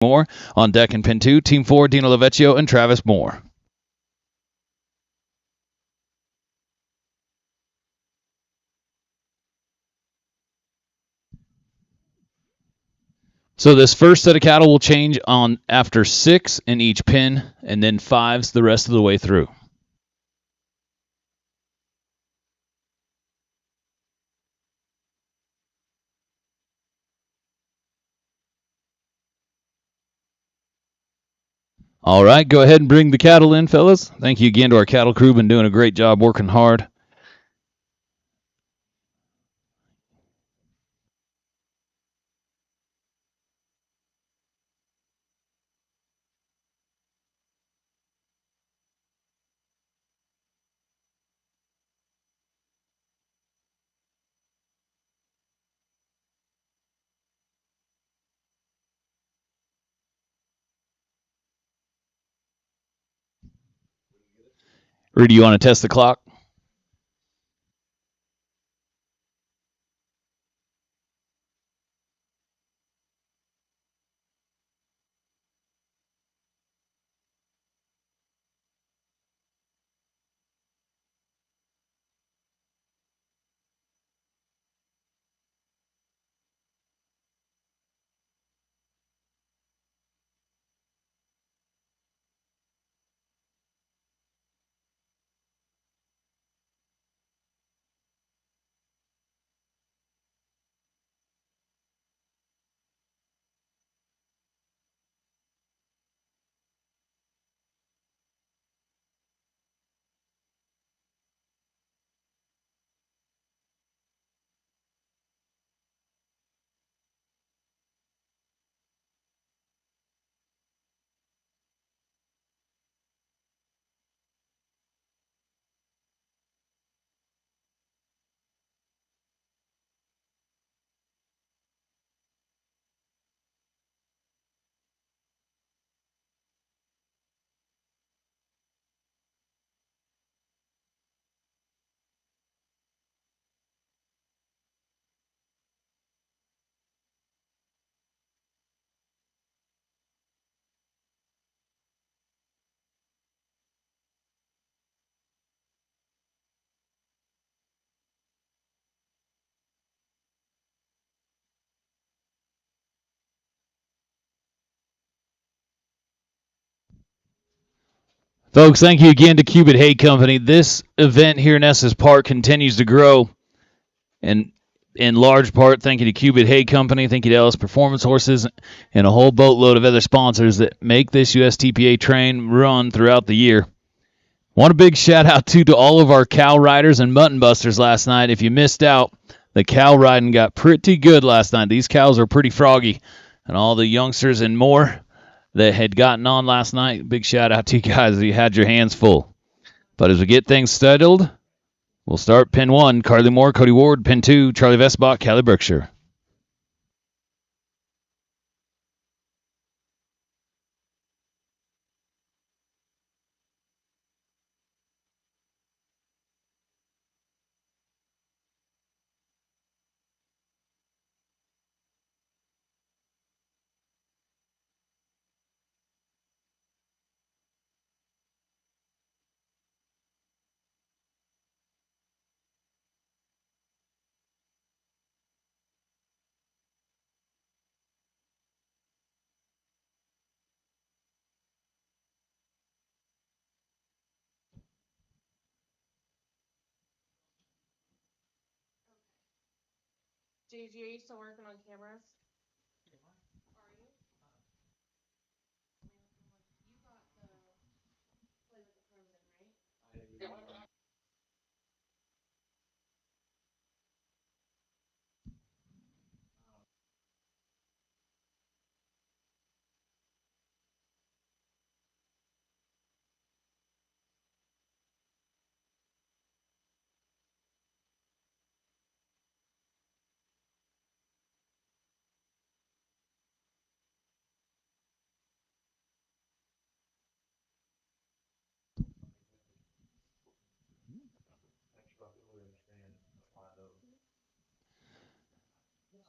Moore. On deck in pin 2, Team 4, Dino Lavecchio and Travis Moore. So this first set of cattle will change on after 6 in each pin, and then 5s the rest of the way through. All right, go ahead and bring the cattle in, fellas. Thank you again to our cattle crew. Been doing a great job working hard. Rudy, you want to test the clock? Folks, thank you again to Cubit Hay Company. This event here in Estes Park continues to grow, and in large part, thank you to Cubit Hay Company, thank you to Ellis Performance Horses, and a whole boatload of other sponsors that make this USTPA train run throughout the year. Want a big shout out to all of our cow riders and mutton busters last night. If you missed out, the cow riding got pretty good last night. These cows are pretty froggy, and all the youngsters and more that had gotten on last night, big shout out to you guys. You had your hands full. But as we get things settled, we'll start pin 1, Carly Moore, Cody Ward. Pin 2, Charlie Vestbach, Callie Berkshire. JG, are you still working on cameras? Are you? You got the play with the Frozen, right?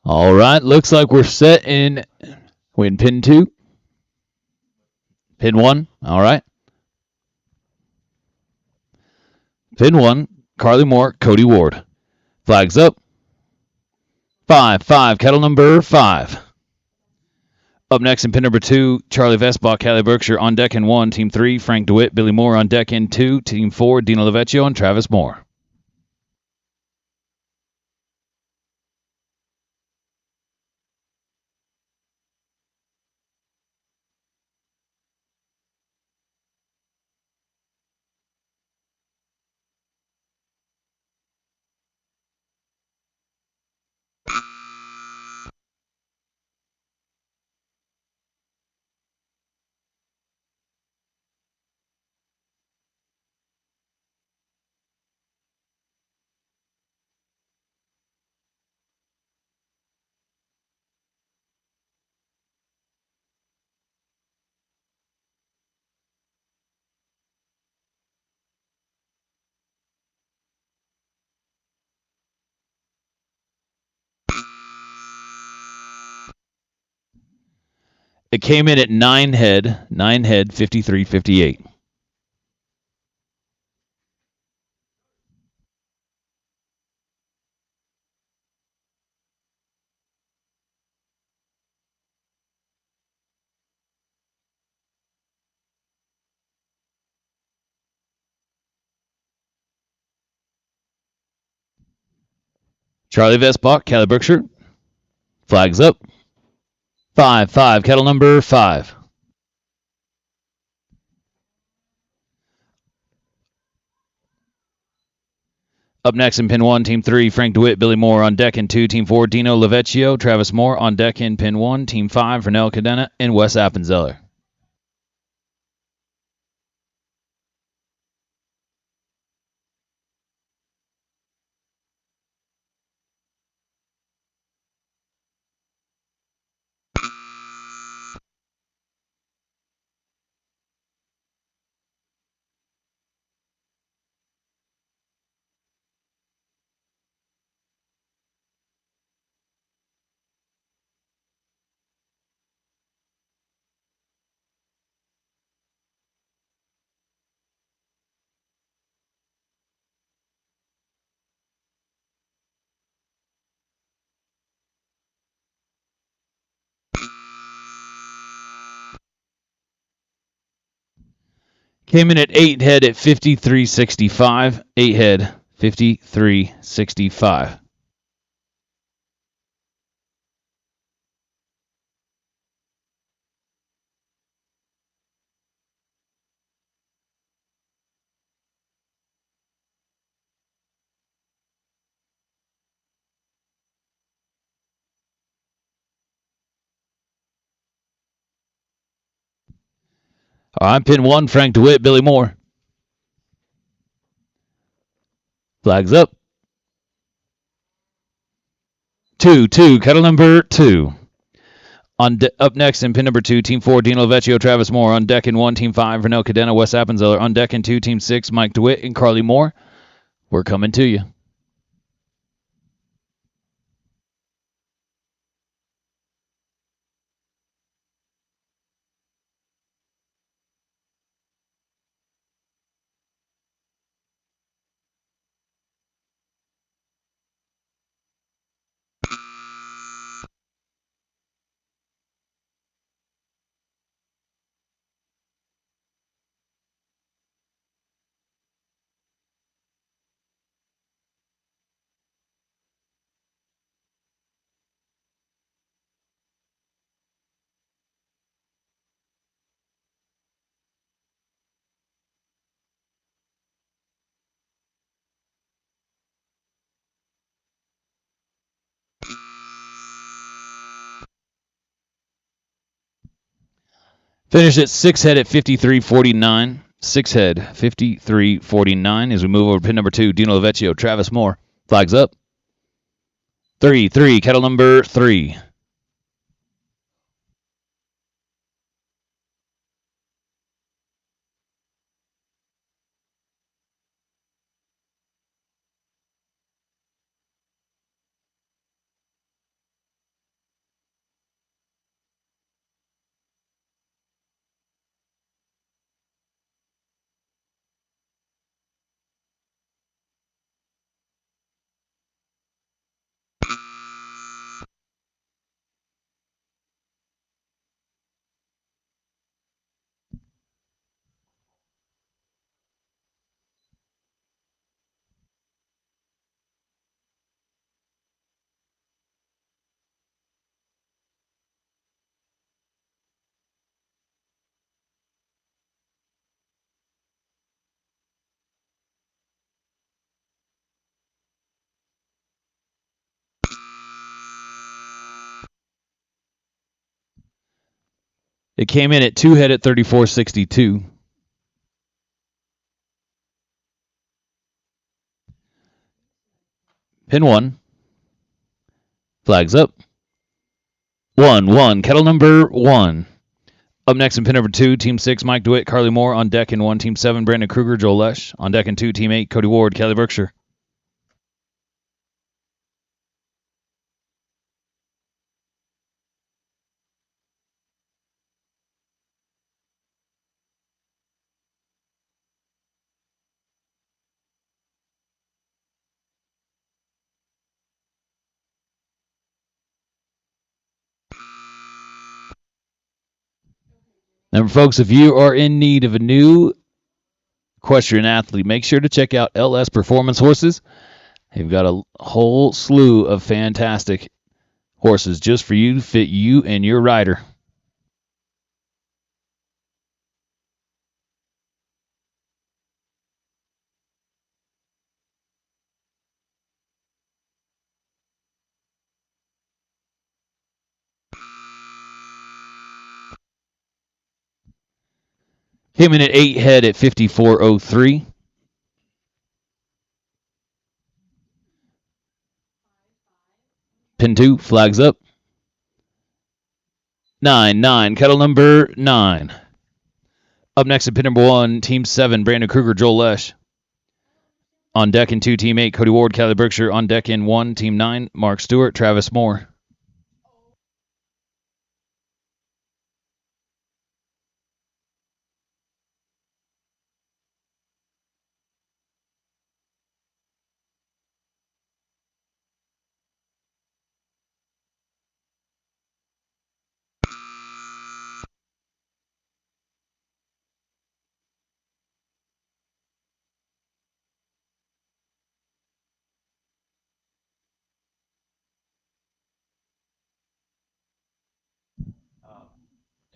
All right, looks like we're set in pin 2. Pin 1. All right. Pin 1. Carly Moore, Cody Ward. Flags up. 5. Kettle number 5. Up next in pin number 2, Charlie Vestbach, Callie Berkshire on deck in 1. Team 3, Frank DeWitt, Billy Moore on deck in 2. Team 4, Dino Lavecchio and Travis Moore. It came in at 9 head, 53-58. Charlie Vestbach, Callie Berkshire. Flags up. 5. Kettle number 5. Up next in pin 1, Team 3, Frank DeWitt, Billy Moore on deck in 2. Team 4, Dino Lavecchio, Travis Moore on deck in pin 1. Team 5, Vernell Cadena and Wes Appenzeller. Came in at 8 head at 53-65. 8 head, 53-65. All right, pin 1, Frank DeWitt, Billy Moore. Flags up. 2, kettle number 2. Up next in pin number 2, Team 4, Dino Lavecchio, Travis Moore. On deck in 1, Team 5, Vernell Cadena, Wes Appenzeller. On deck in 2, Team 6, Mike DeWitt and Carly Moore. We're coming to you. Finished at 6 head at 53-49. 6 head, 53-49 as we move over to pin number 2, Dino Lavecchio, Travis Moore. Flags up. 3, kettle number 3. It came in at 2 head at 34.62. Pin 1. Flags up. 1-1. Kettle number 1. Up next in pin number 2, Team 6, Mike DeWitt, Carly Moore. On deck in 1, Team 7, Brandon Kruger, Joel Lesh. On deck in 2, Team 8, Cody Ward, Kelly Berkshire. Remember, folks, if you are in need of a new equestrian athlete, make sure to check out LS Performance Horses. They've got a whole slew of fantastic horses just for you to fit you and your rider. Came in at 8 head at 54.03. Pin 2, flags up. 9-9, kettle number 9. Up next at pin number 1, Team 7, Brandon Kruger, Joel Lesh. On deck in 2, Team 8, Cody Ward, Kelly Berkshire. On deck in 1, Team 9, Mark Stewart, Travis Moore.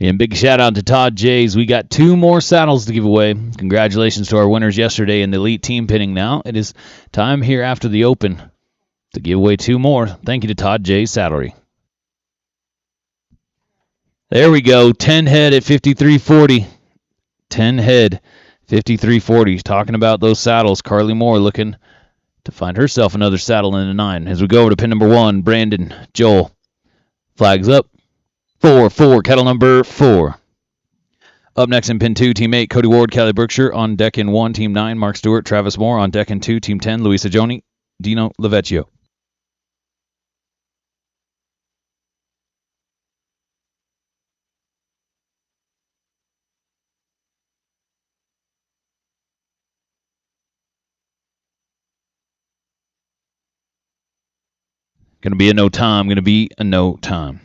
And big shout out to Todd Jays. We got 2 more saddles to give away. Congratulations to our winners yesterday in the elite team pinning. Now it is time here after the open to give away 2 more. Thank you to Todd Jays Saddlery. There we go. 10 head at 53.40. 10 head, 53.40. Talking about those saddles. Carly Moore looking to find herself another saddle in the 9. As we go over to pin number 1, Brandon, Joel. Flags up. 4-4, kettle number 4. Up next in pin 2, Team 8, Cody Ward, Kelly Berkshire. On deck in 1, Team 9, Mark Stewart, Travis Moore. On deck in 2, Team 10, Luisa Joni, Dino Lavecchio. Going to be a no time.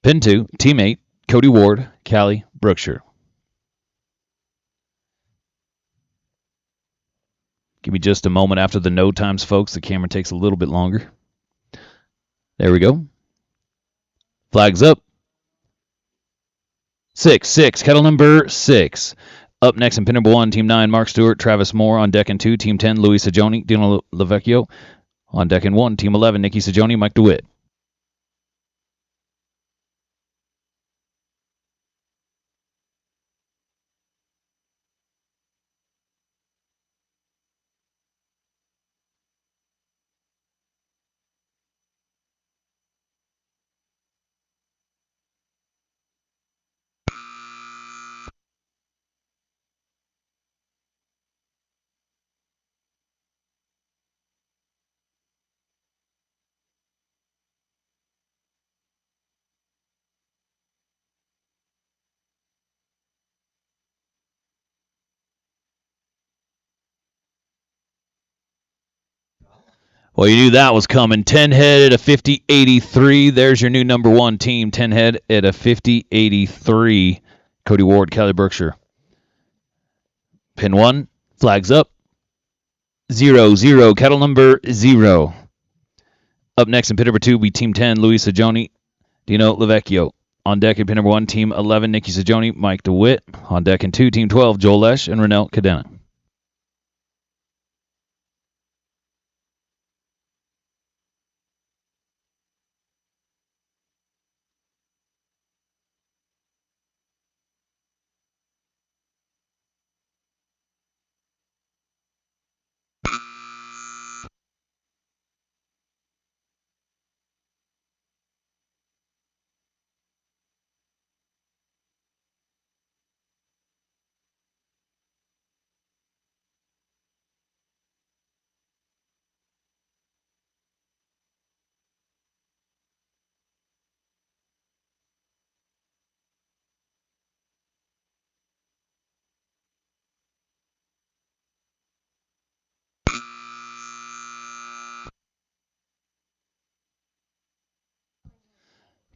Pin 2, Team 8, Cody Ward, Callie Brookshire. Give me just a moment after the no times, folks. The camera takes a little bit longer. There we go. Flags up. 6-6, kettle number 6. Up next in pin number 1, Team 9, Mark Stewart, Travis Moore. On deck in 2, Team 10, Luis Sajoni, Dino Lavecchio. On deck in 1, Team 11, Nikki Sajoni, Mike DeWitt. Well, you knew that was coming. 10 head at a 50.83. There's your new number 1 team. 10 head at a 50.83. Cody Ward, Kelly Berkshire. Pin 1, flags up. 0-0, kettle number 0. Up next in pin number 2 will be Team 10, Luis Sajoni, Dino Lavecchio. On deck in pin number 1, Team 11, Nikki Sajoni, Mike DeWitt. On deck in 2, Team 12, Joel Lesh and Renell Cadena.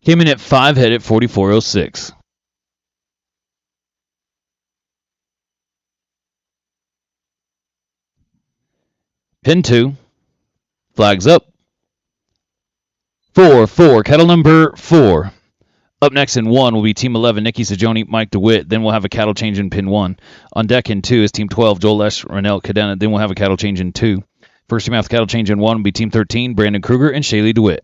Came in at 5 head at 44.06. Pin 2. Flags up. 4. Cattle number 4. Up next in 1 will be Team 11, Nikki Sajoni, Mike DeWitt. Then we'll have a cattle change in pin 1. On deck in 2 is Team 12, Joel Lesh, Renell Cadena. Then we'll have a cattle change in 2. First team out the cattle change in 1 will be Team 13, Brandon Kruger and Shaylee DeWitt.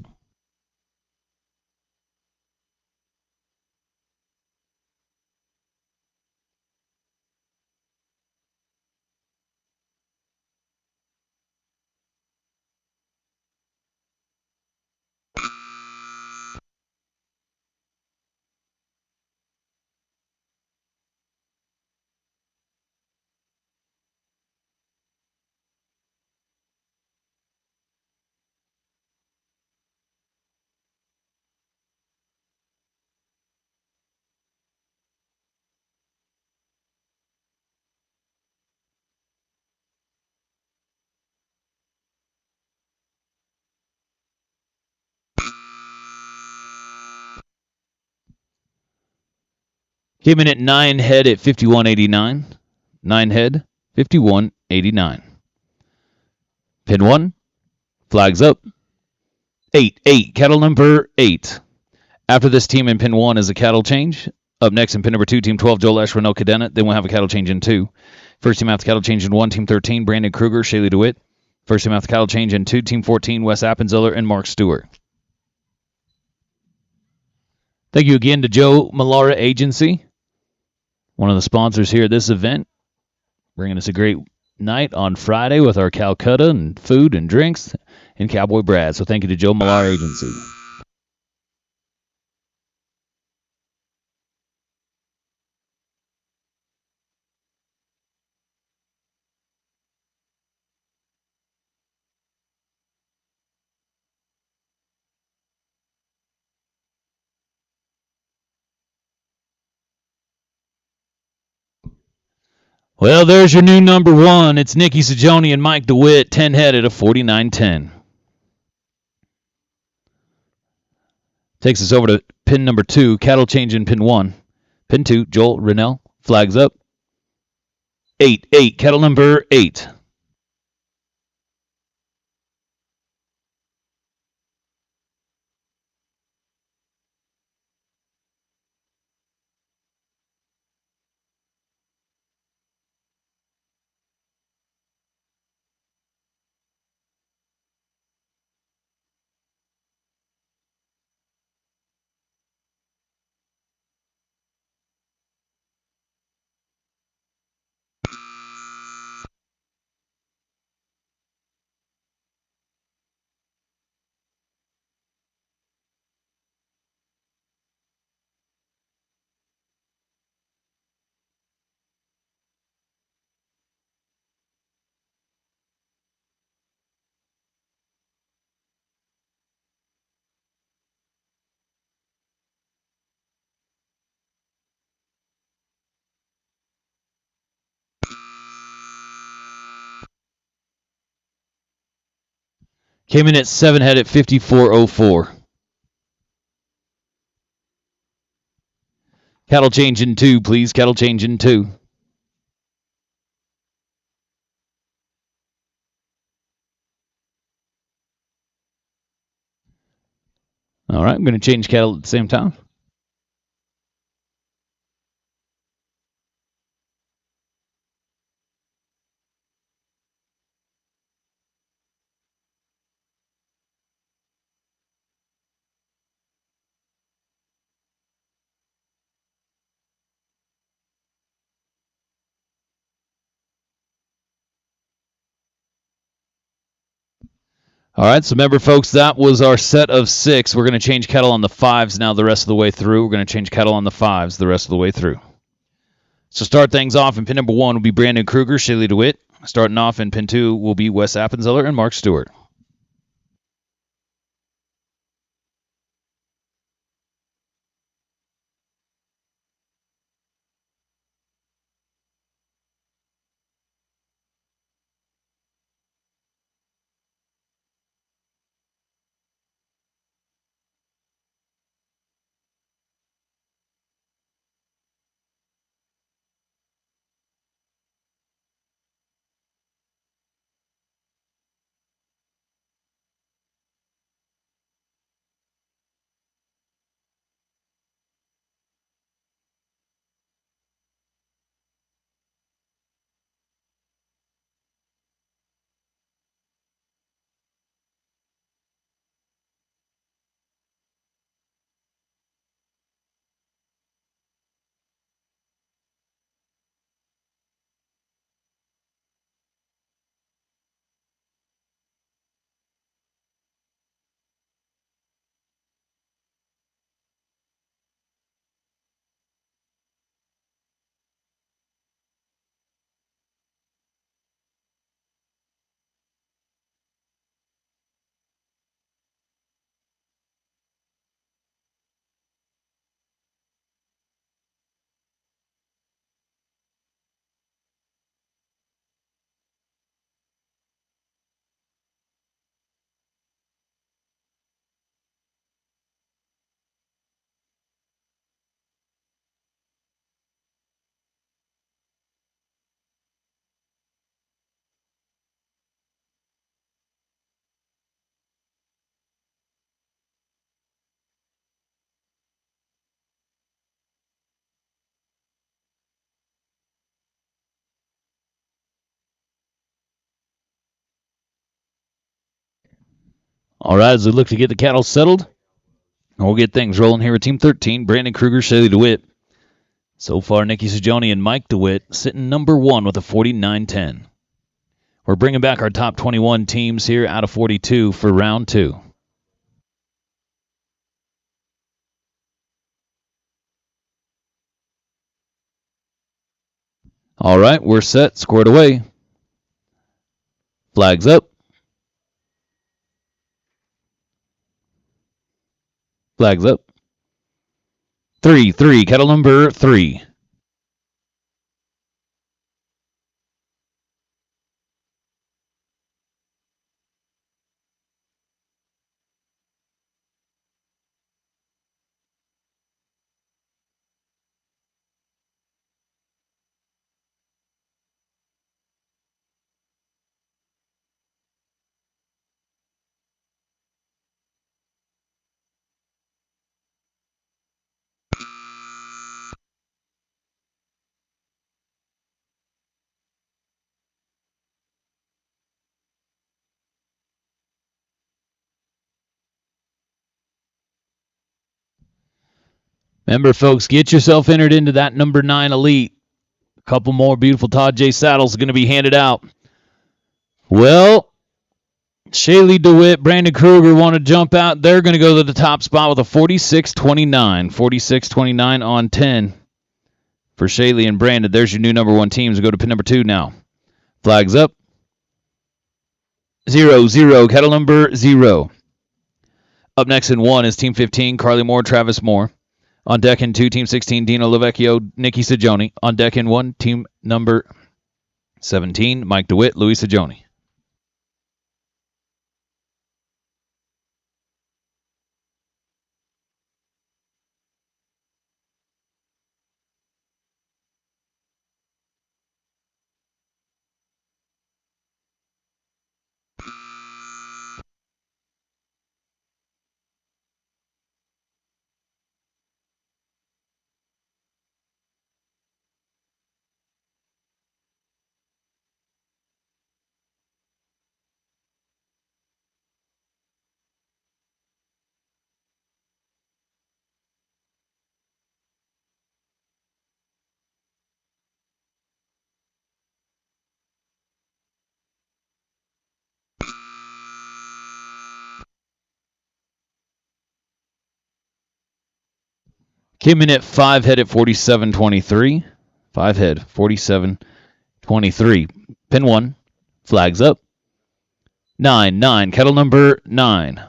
Came in at 9 head at 51.89. 9 head, 51.89. Pin 1. Flags up. 8. Cattle number 8. After this team in pin 1 is a cattle change. Up next in pin number 2, Team 12, Joel Lesh, Renell Cadena. Then we'll have a cattle change in 2. First team out the cattle change in 1, Team 13, Brandon Kruger, Shaylee DeWitt. First team out the cattle change in 2, Team 14, Wes Appenzeller and Mark Stewart. Thank you again to Joe Malara Agency, one of the sponsors here at this event, bringing us a great night on Friday with our Calcutta and food and drinks and Cowboy Brad. So thank you to Joe Malara Agency. Well, there's your new number 1. It's Nikki Sajoni and Mike DeWitt, 10 head at a 49.10. Takes us over to pin number 2, cattle change in pin 1. Pin 2, Joel Renell, flags up. 8. Cattle number 8. Came in at 7 head at 54.04. Cattle change in 2, please. Cattle change in 2. All right, I'm going to change cattle at the same time. All right, so remember, folks, that was our set of 6. We're going to change cattle on the 5s now the rest of the way through. We're going to change cattle on the 5s the rest of the way through. So start things off in pin number 1 will be Brandon Kruger, Shaylee DeWitt. Starting off in pin 2 will be Wes Appenzeller and Mark Stewart. All right, as we look to get the cattle settled, we'll get things rolling here with Team 13, Brandon Kruger, Shaley DeWitt. So far, Nikki Sajoni and Mike DeWitt sitting number 1 with a 49-10. We're bringing back our top 21 teams here out of 42 for round 2. All right, we're set, squared away. Flags up. Flags up. 3-3, cattle number 3. Remember, folks, get yourself entered into that number 9 elite. A couple more beautiful Todd J. saddles are going to be handed out. Well, Shaylee DeWitt, Brandon Kruger want to jump out. They're going to go to the top spot with a 46-29. 46-29 on 10 for Shaylee and Brandon. There's your new number 1 teams. We'll go to pin number 2 now. Flags up. 0-0, cattle number 0. Up next in 1 is Team 15, Carly Moore, Travis Moore. On deck in 2, Team 16, Dino Lavecchio, Nikki Sajoni. On deck in 1, Team number 17, Mike DeWitt, Louis Sajoni. Came in at 5 head at 47-23. 5 head, 47-23. Pin 1, flags up. 9-9, kettle number 9.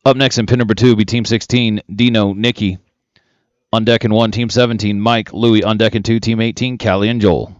Up next in pin number 2 will be Team 16, Dino, Nikki. On deck in 1, Team 17, Mike, Louie. On deck in 2, Team 18, Callie and Joel.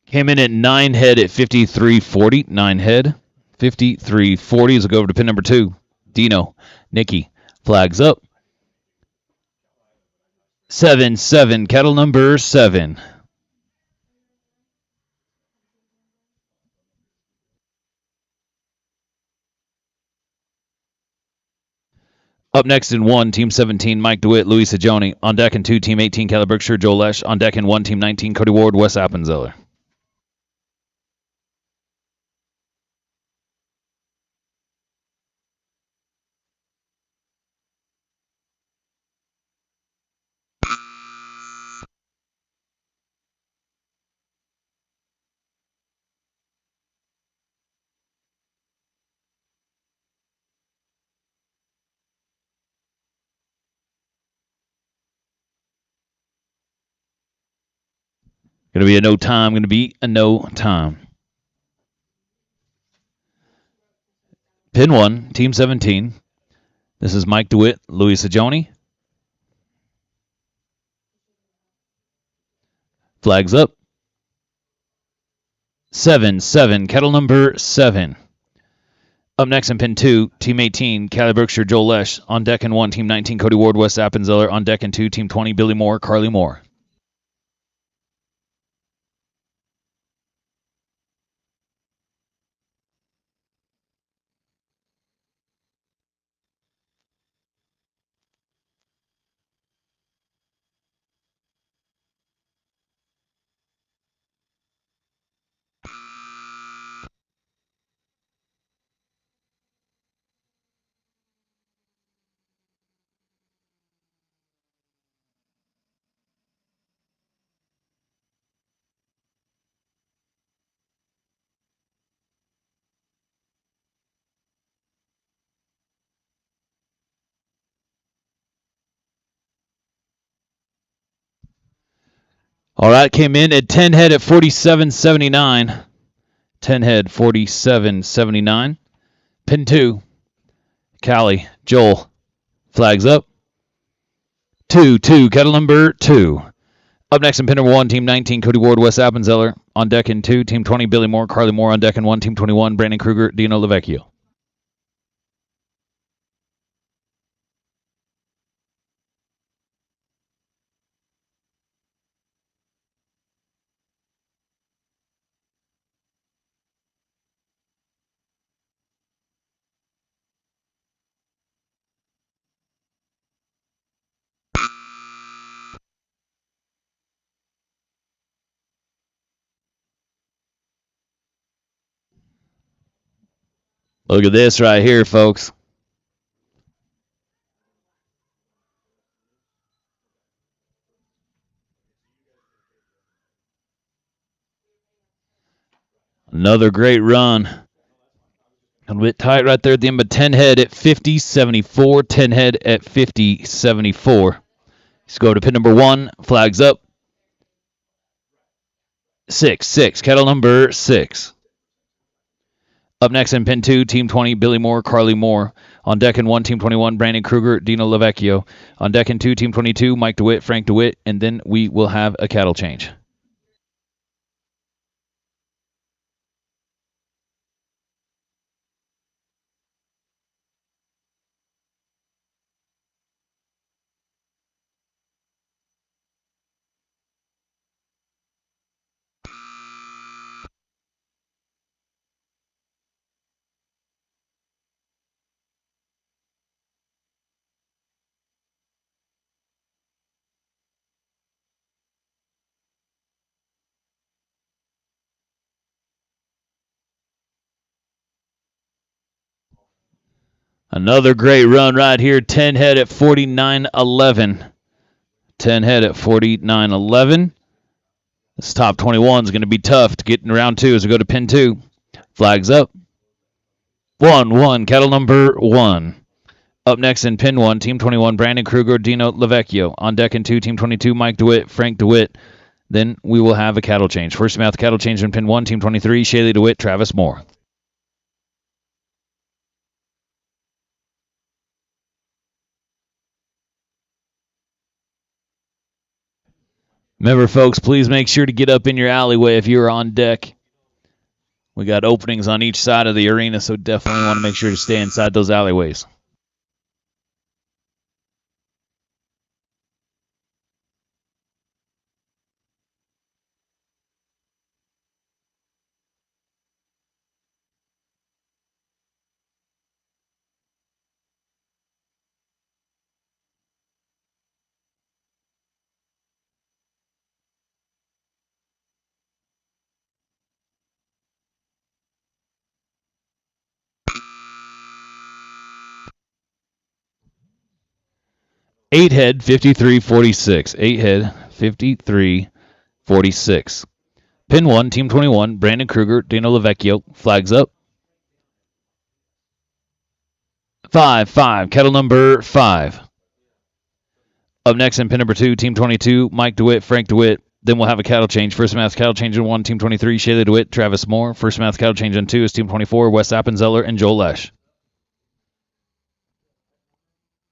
Came in at 9 head at 53-40. 9 head, 53-40 as we go over to pin number 2. Dino, Nikki, flags up. 7-7, kettle number 7. Up next in 1, Team 17, Mike DeWitt, Louis Sajoni. On deck in 2, Team 18, Kelly Berkshire, Joel Lesh. On deck in 1, Team 19, Cody Ward, Wes Appenzeller. Going to be a no time. Going to be a no time. Pin 1, Team 17. This is Mike DeWitt, Louis Sajoni. Flags up. 7, kettle number 7. Up next in pin 2, Team 18, Callie Berkshire, Joel Lesh. On deck in 1, Team 19, Cody Ward, Wes Appenzeller. On deck in 2, Team 20, Billy Moore, Carly Moore. All right, came in at 10 head at 47.79. 10 head, 47.79. Pin 2, Callie, Joel. Flags up. 2, kettle number 2. Up next in pin number 1, Team 19, Cody Ward, Wes Appenzeller. On deck in 2, Team 20, Billy Moore, Carly Moore. On deck in 1, Team 21, Brandon Kruger, Dino Lavecchio. Look at this right here, folks. Another great run. A bit tight right there at the end, but 10 head at 50.74. 10 head at 50.74. Let's go to pin number 1. Flags up. 6, kettle number 6. Up next in pin 2, Team 20, Billy Moore, Carly Moore. On deck in 1, Team 21, Brandon Kruger, Dino Lavecchio. On deck in 2, Team 22, Mike DeWitt, Frank DeWitt. And then we will have a cattle change. Another great run right here. 10 head at 49.11. 10 head at 49.11. This top 21 is going to be tough to get in round 2 as we go to pin 2. Flags up. 1, kettle number 1. Up next in pin 1, Team 21, Brandon Kruger, Dino Lavecchio. On deck in 2, Team 22, Mike DeWitt, Frank DeWitt. Then we will have a cattle change. First mouth cattle change in pin 1, Team 23, Shaylee DeWitt, Travis Moore. Remember, folks, please make sure to get up in your alleyway if you're on deck. We got openings on each side of the arena, so definitely want to make sure to stay inside those alleyways. Eight head, 53.46. 8 head, 53.46. Pin 1, Team 21, Brandon Kruger, Dino Lavecchio. Flags up. 5, kettle number 5. Up next in pin number 2, Team 22, Mike DeWitt, Frank DeWitt. Then we'll have a cattle change. First math cattle change in 1, Team 23, Shayla DeWitt, Travis Moore. First math cattle change in 2 is Team 24, Wes Appenzeller and Joel Lesh.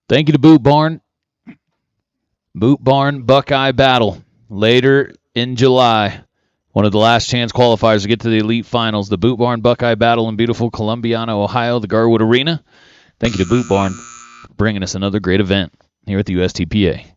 Thank you to Boot Barn. Boot Barn Buckeye Battle later in July. One of the last chance qualifiers to get to the elite finals. The Boot Barn Buckeye Battle in beautiful Columbiana, Ohio, the Garwood Arena. Thank you to Boot Barn for bringing us another great event here at the USTPA.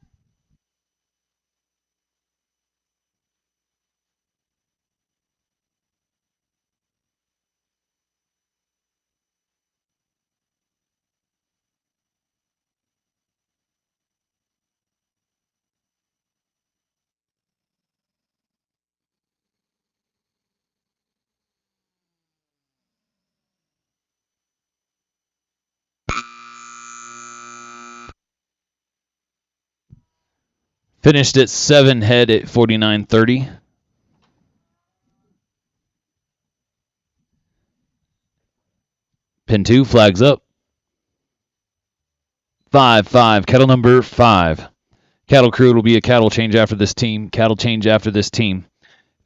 Finished at 7 head at 49.30. Pin 2, flags up. 5-5, cattle number 5. Cattle crew will be a cattle change after this team. Cattle change after this team.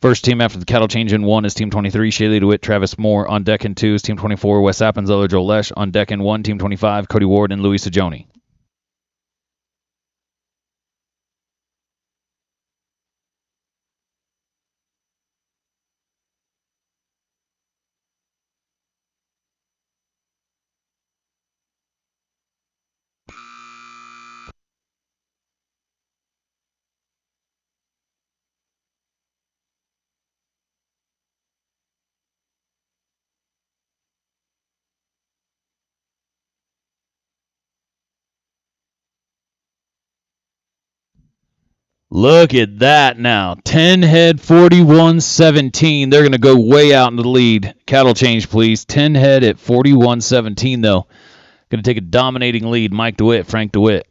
First team after the cattle change in 1 is Team 23, Shaylee DeWitt, Travis Moore. On deck in 2 is Team 24, Wes Appenzeller, Joel Lesh. On deck in 1, Team 25, Cody Ward and Louis Sajoni. Look at that now. 10 head, 41-17. They're going to go way out into the lead. Cattle change, please. 10 head at 41-17, though. Going to take a dominating lead. Mike DeWitt, Frank DeWitt.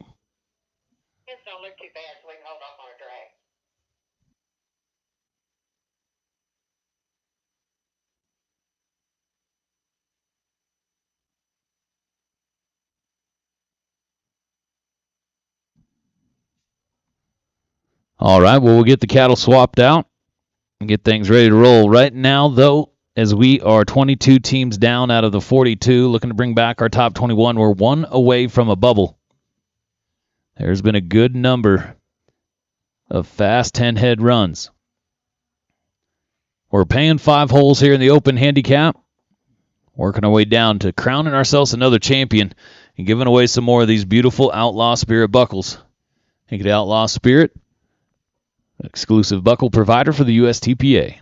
This don't look too bad, so we can hold off on a drag. All right, well, we'll get the cattle swapped out and get things ready to roll. Right now, though, as we are 22 teams down out of the 42, looking to bring back our top 21, we're one away from a bubble. There's been a good number of fast 10-head runs. We're paying 5 holes here in the open handicap, working our way down to crowning ourselves another champion and giving away some more of these beautiful Outlaw Spirit buckles. Thank you to Outlaw Spirit, exclusive buckle provider for the USTPA.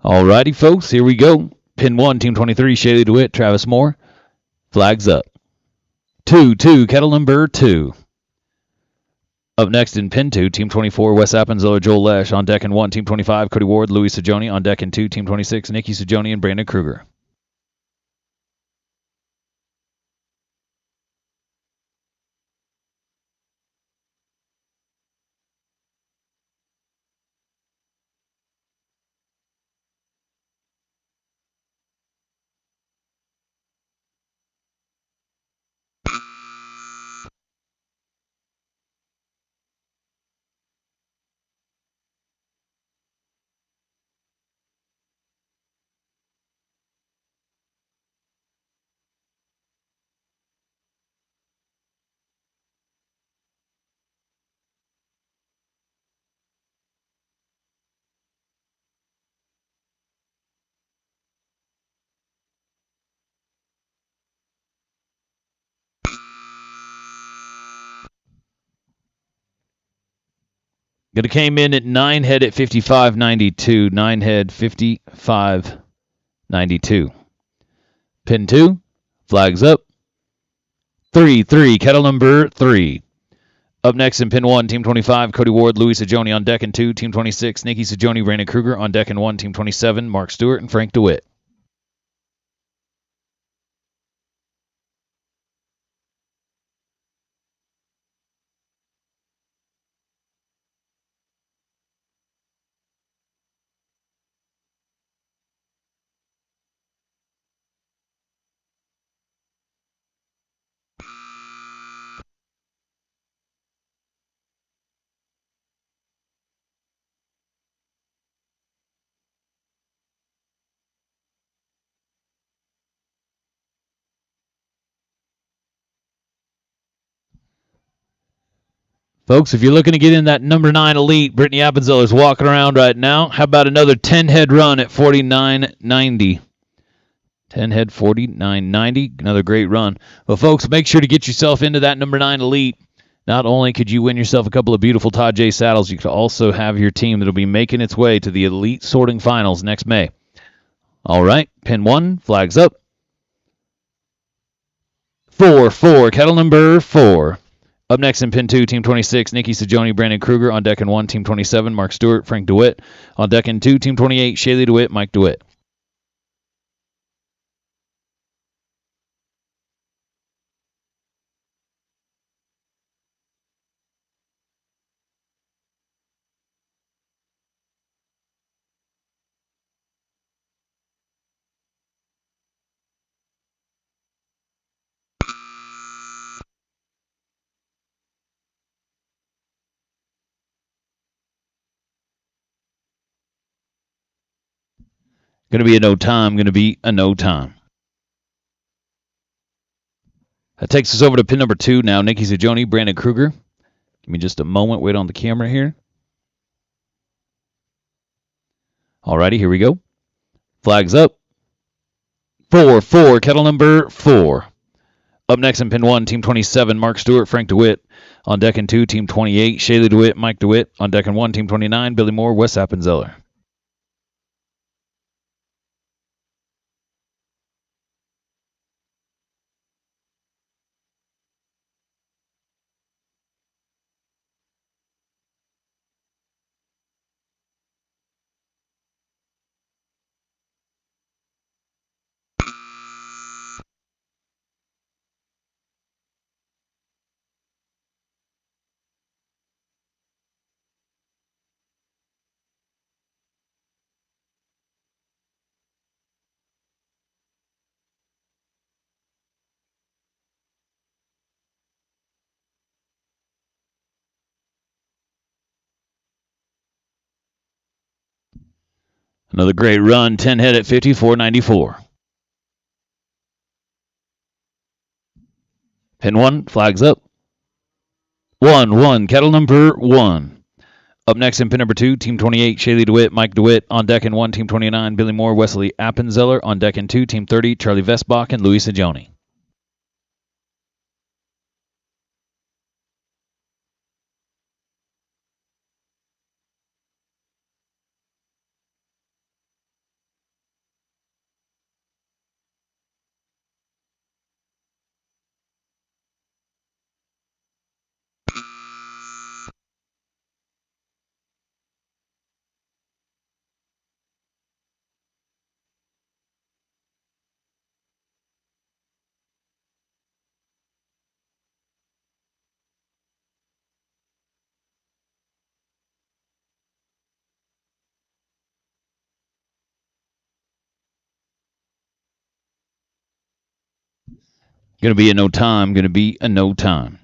Alrighty, folks, here we go. Pin 1, Team 23, Shaylee DeWitt, Travis Moore. Flags up. 2-2, kettle number 2. Up next in Pin 2, Team 24, Wes Appenzell, Joel Lesh. On deck in 1, Team 25, Cody Ward, Louis Sajoni. On deck in 2, Team 26, Nikki Sajoni and Brandon Kruger. Gonna came in at 9 head at 55.92. 9 head 55.92. Pin 2, flags up. 3-3, kettle number 3. Up next in Pin 1, Team 25, Cody Ward, Louis Sajoni. On deck in 2, Team 26, Nikki Sajoni, Brandon Kruger. On deck in 1, Team 27, Mark Stewart and Frank DeWitt. Folks, if you're looking to get in that number 9 elite, Brittany Appenzell is walking around right now. How about another 10 head run at 49.90? 10 head 49.90. Another great run. Well, folks, make sure to get yourself into that number 9 elite. Not only could you win yourself a couple of beautiful Todd J saddles, you could also have your team that'll be making its way to the elite sorting finals next May. All right, pin 1, flags up. 4-4, kettle number 4. Up next in Pin 2, Team 26, Nikki Sajoni, Brandon Kruger. On deck in 1, Team 27, Mark Stewart, Frank DeWitt. On deck in 2, Team 28, Shaylee DeWitt, Mike DeWitt. Going to be a no time, going to be a no time. That takes us over to pin number 2 now. Nikki Sajoni, Brandon Kruger. Give me just a moment. Wait on the camera here. Alrighty, here we go. Flags up. 4-4, kettle number 4. Up next in pin 1, Team 27, Mark Stewart, Frank DeWitt. On deck in 2, Team 28, Shaylee DeWitt, Mike DeWitt. On deck in 1, Team 29, Billy Moore, Wes Appenzeller. Another great run, 10 head at 54.94. Pin 1, flags up. 1-1, kettle number 1. Up next in pin number 2, Team 28, Shaylee DeWitt, Mike DeWitt. On deck in 1, Team 29, Billy Moore, Wesley Appenzeller. On deck in 2, Team 30, Charlie Vestbach and Louis Sajoni. Gonna be a no time. Gonna be a no time.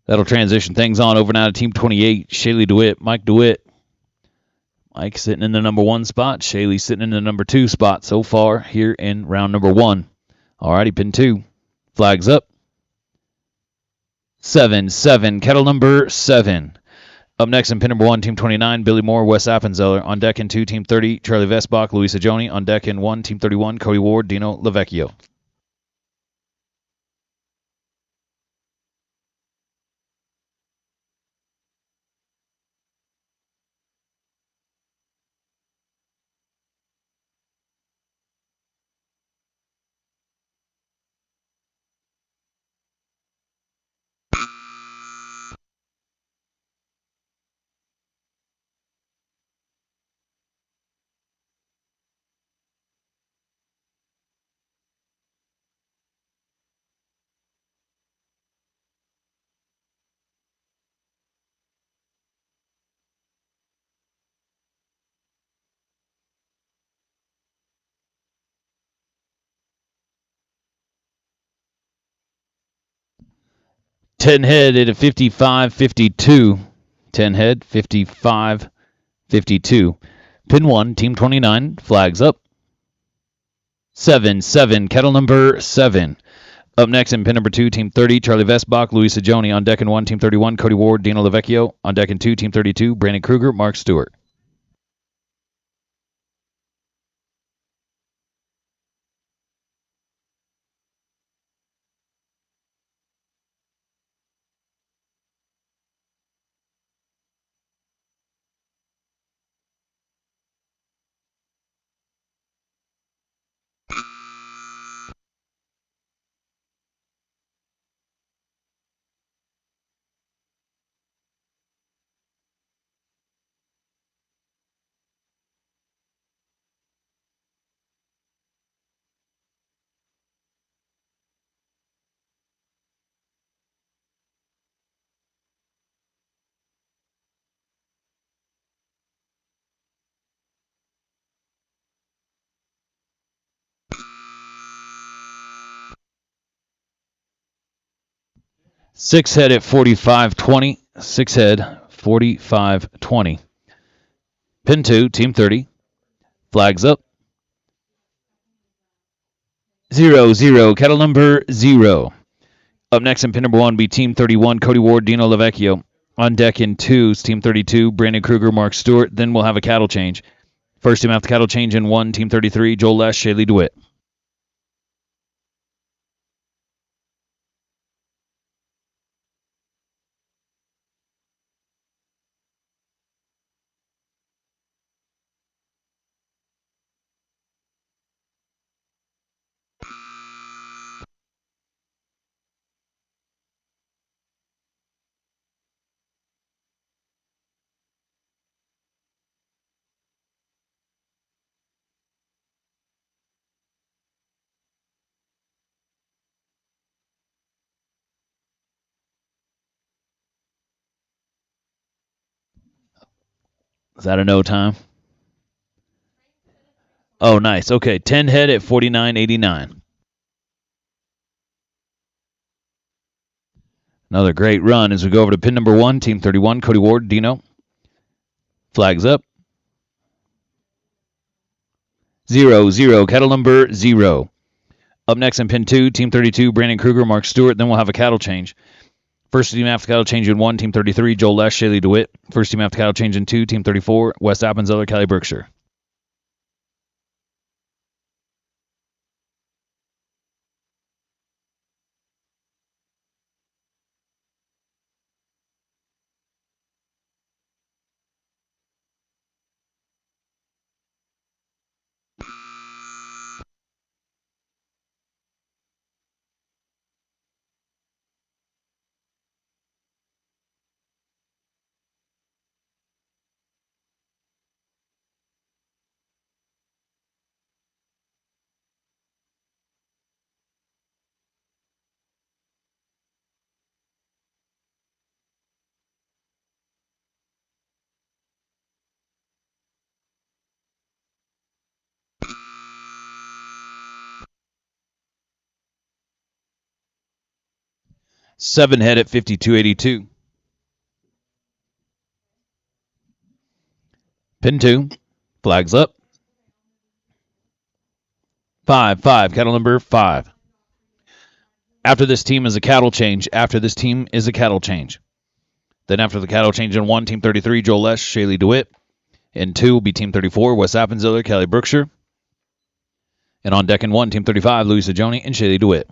That'll transition things on over now to Team 28. Shaylee DeWitt, Mike DeWitt. Mike sitting in the number 1 spot. Shaylee sitting in the number 2 spot so far here in round number 1. Alrighty, pin 2. Flags up. 7-7. Kettle number 7. Up next in pin number 1, Team 29, Billy Moore, Wes Appenzeller. On deck in 2, Team 30, Charlie Vestbach, Louisa Joni. On deck in 1, Team 31, Cody Ward, Dino Lavecchio. Ten head at a 55-52. 10 head, 55-52. Pin 1, Team 29, flags up. 7-7, kettle number 7. Up next in pin number 2, Team 30, Charlie Vestbach, Louisa Joni. On deck in 1, Team 31, Cody Ward, Dino Lavecchio. On deck in 2, Team 32, Brandon Kruger, Mark Stewart. Six head at 45-20. Six head, 45-20. Pin 2, Team 30. Flags up. 0-0. Kettle number 0. Up next in pin number 1 be Team 31, Cody Ward, Dino Lavecchio. On deck in 2 is Team 32, Brandon Kruger, Mark Stewart. Then we'll have a cattle change. First team after cattle change in 1, Team 33, Joel Lesh, Shaylee DeWitt. Is that a no time? Oh, nice. Okay, 10 head at 49.89. Another great run as we go over to pin number 1, Team 31, Cody Ward, Dino. Flags up. 0-0. Cattle number 0. Up next in pin 2, Team 32, Brandon Kruger, Mark Stewart. Then we'll have a cattle change. First team after cattle change in 1, Team 33, Joel Lesh, Shaylee DeWitt. First team after cattle change in 2, Team 34, Wes Appenzeller, Kelly Berkshire. 7 head at 52.82. Pin 2. Flags up. 5, 5. Cattle number 5. After this team is a cattle change. After this team is a cattle change. Then after the cattle change in 1, Team 33, Joel Lesh, Shaylee DeWitt. In 2 will be Team 34, Wes Appenziller, Kelly Brookshire. And on deck in 1, Team 35, Louisa Joni and Shaylee DeWitt.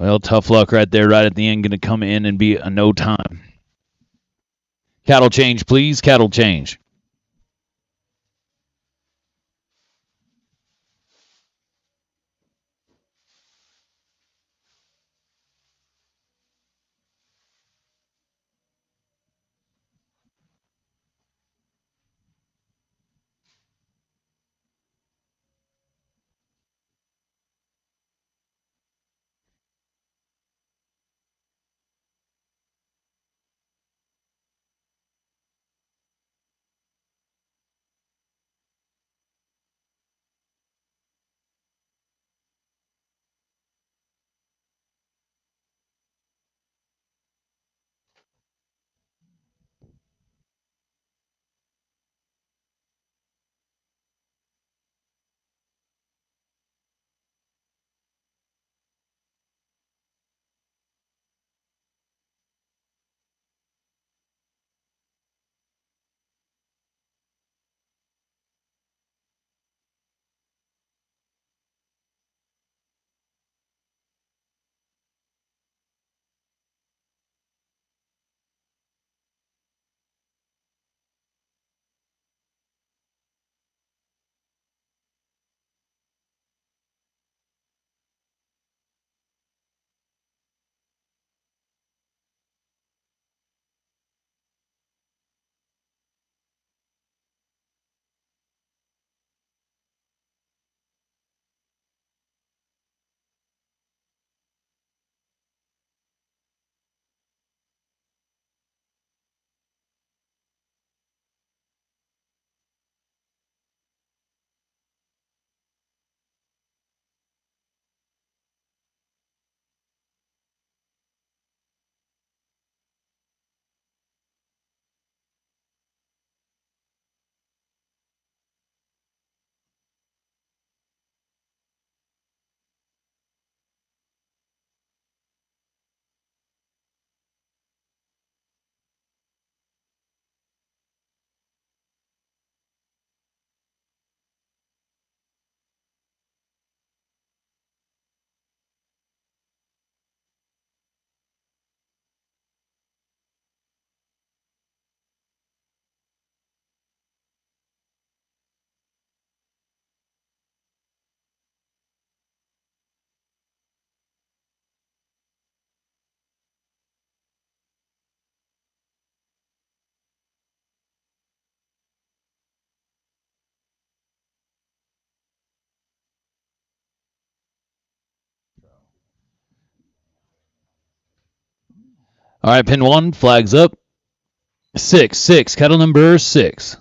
Well, tough luck right there, right at the end. Going to come in and be a no time. Cattle change, please. Cattle change. All right, pin 1. Flags up. 6, 6. Cattle number 6.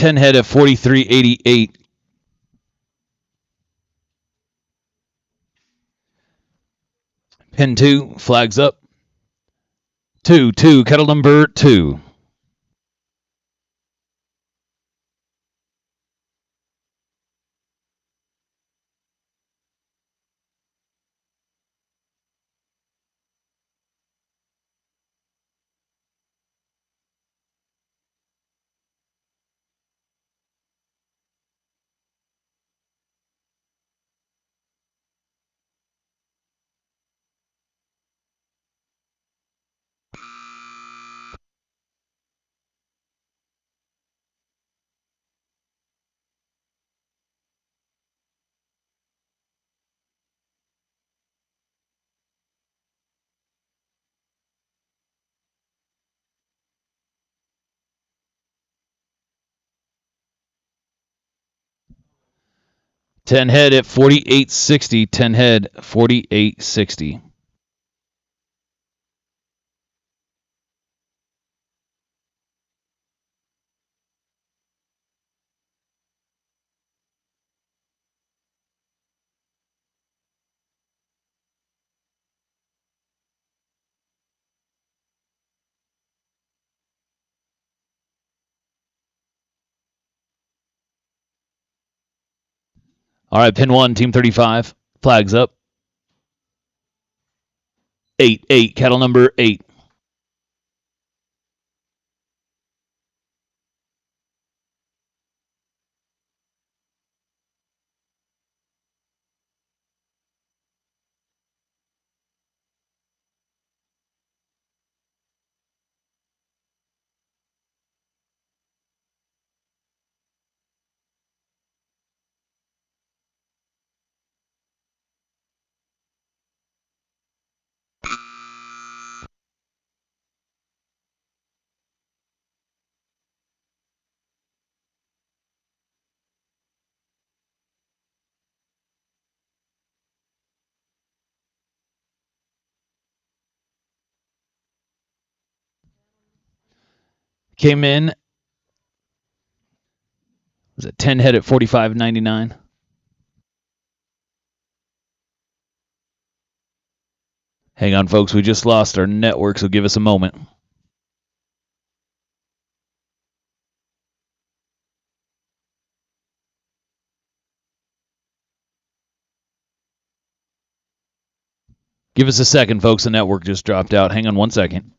10 head at 43.88. Pin 2, flags up. 2, kettle number 2. Ten head at 48.60. 10 head 48.60. All right, pin 1, team 35. Flags up. 8, kettle number 8. Came in, was it 10 head at 45.99? Hang on, folks. We just lost our network, so give us a moment. Give us a second, folks. The network just dropped out. Hang on one second.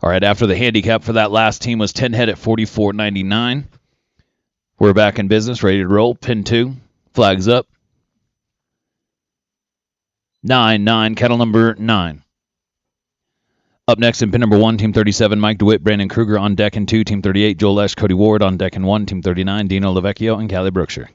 All right, after the handicap for that last team was 10 head at 44.99. We're back in business, ready to roll. Pin 2, flags up. 9, kettle number 9. Up next in pin number 1, team 37, Mike DeWitt, Brandon Kruger on deck in 2, team 38, Joel Lesh, Cody Ward on deck in 1, team 39, Dino Lavecchio and Callie Brookshire.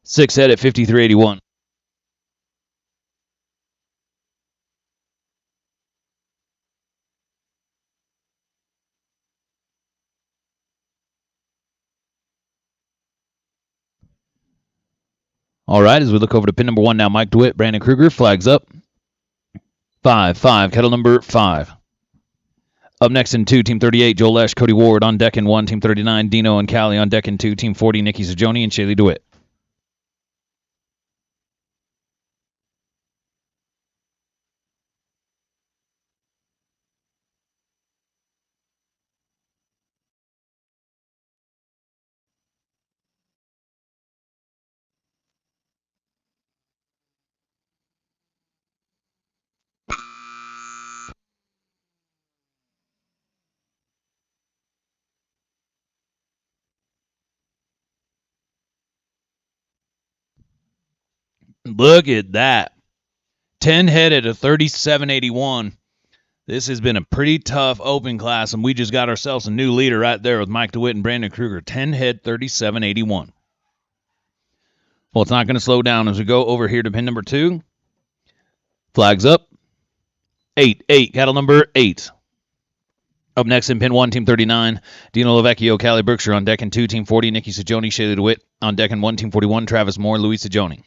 6 head at 53.81. All right, as we look over to pin number 1 now, Mike DeWitt, Brandon Kruger, flags up. 5, kettle number 5. Up next in 2, Team 38, Joel Lesh, Cody Ward on deck in 1, Team 39, Dino and Callie on deck in 2, Team 40, Nikki Sajoni and Shaylee DeWitt. Look at that. 10 head at a 37.81. This has been a pretty tough open class, and we just got ourselves a new leader right there with Mike DeWitt and Brandon Kruger. 10 head, 37.81. Well, it's not going to slow down as we go over here to pin number 2. Flags up. 8, cattle number 8. Up next in pin 1, Team 39, Dino Lavecchio, Callie Berkshire on deck in 2, Team 40, Nikki Sajoni, Shaylee DeWitt on deck in 1, Team 41, Travis Moore, Louis Sajoni.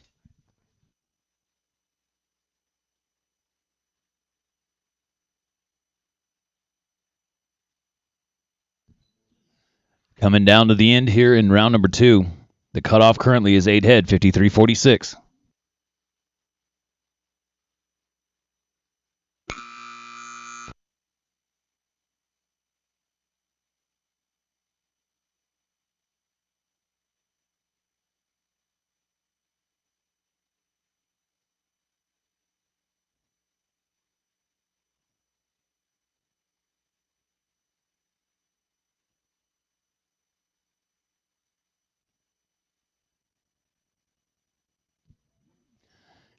Coming down to the end here in round number 2. The cutoff currently is 8 head, 53.46.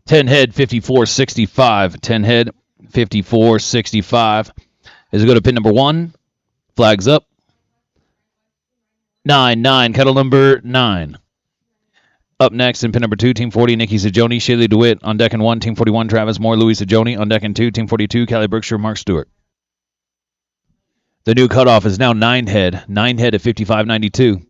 Ten head, 54.65. 10 head, 54.65. As we go to pin number 1, flags up. 9, kettle number 9. Up next in pin number 2, Team 40, Nikki Sajoni, Shaylee DeWitt on deck in 1, Team 41, Travis Moore, Louis Sajoni on deck in 2, Team 42, Callie Berkshire, Mark Stewart. The new cutoff is now 9 head at 55.92.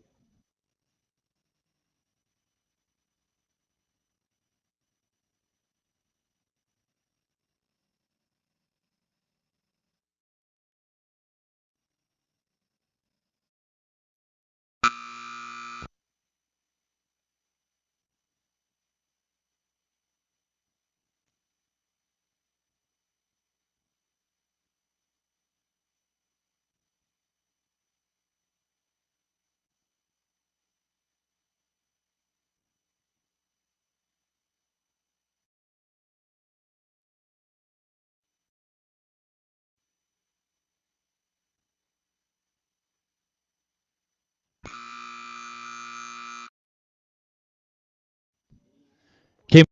Came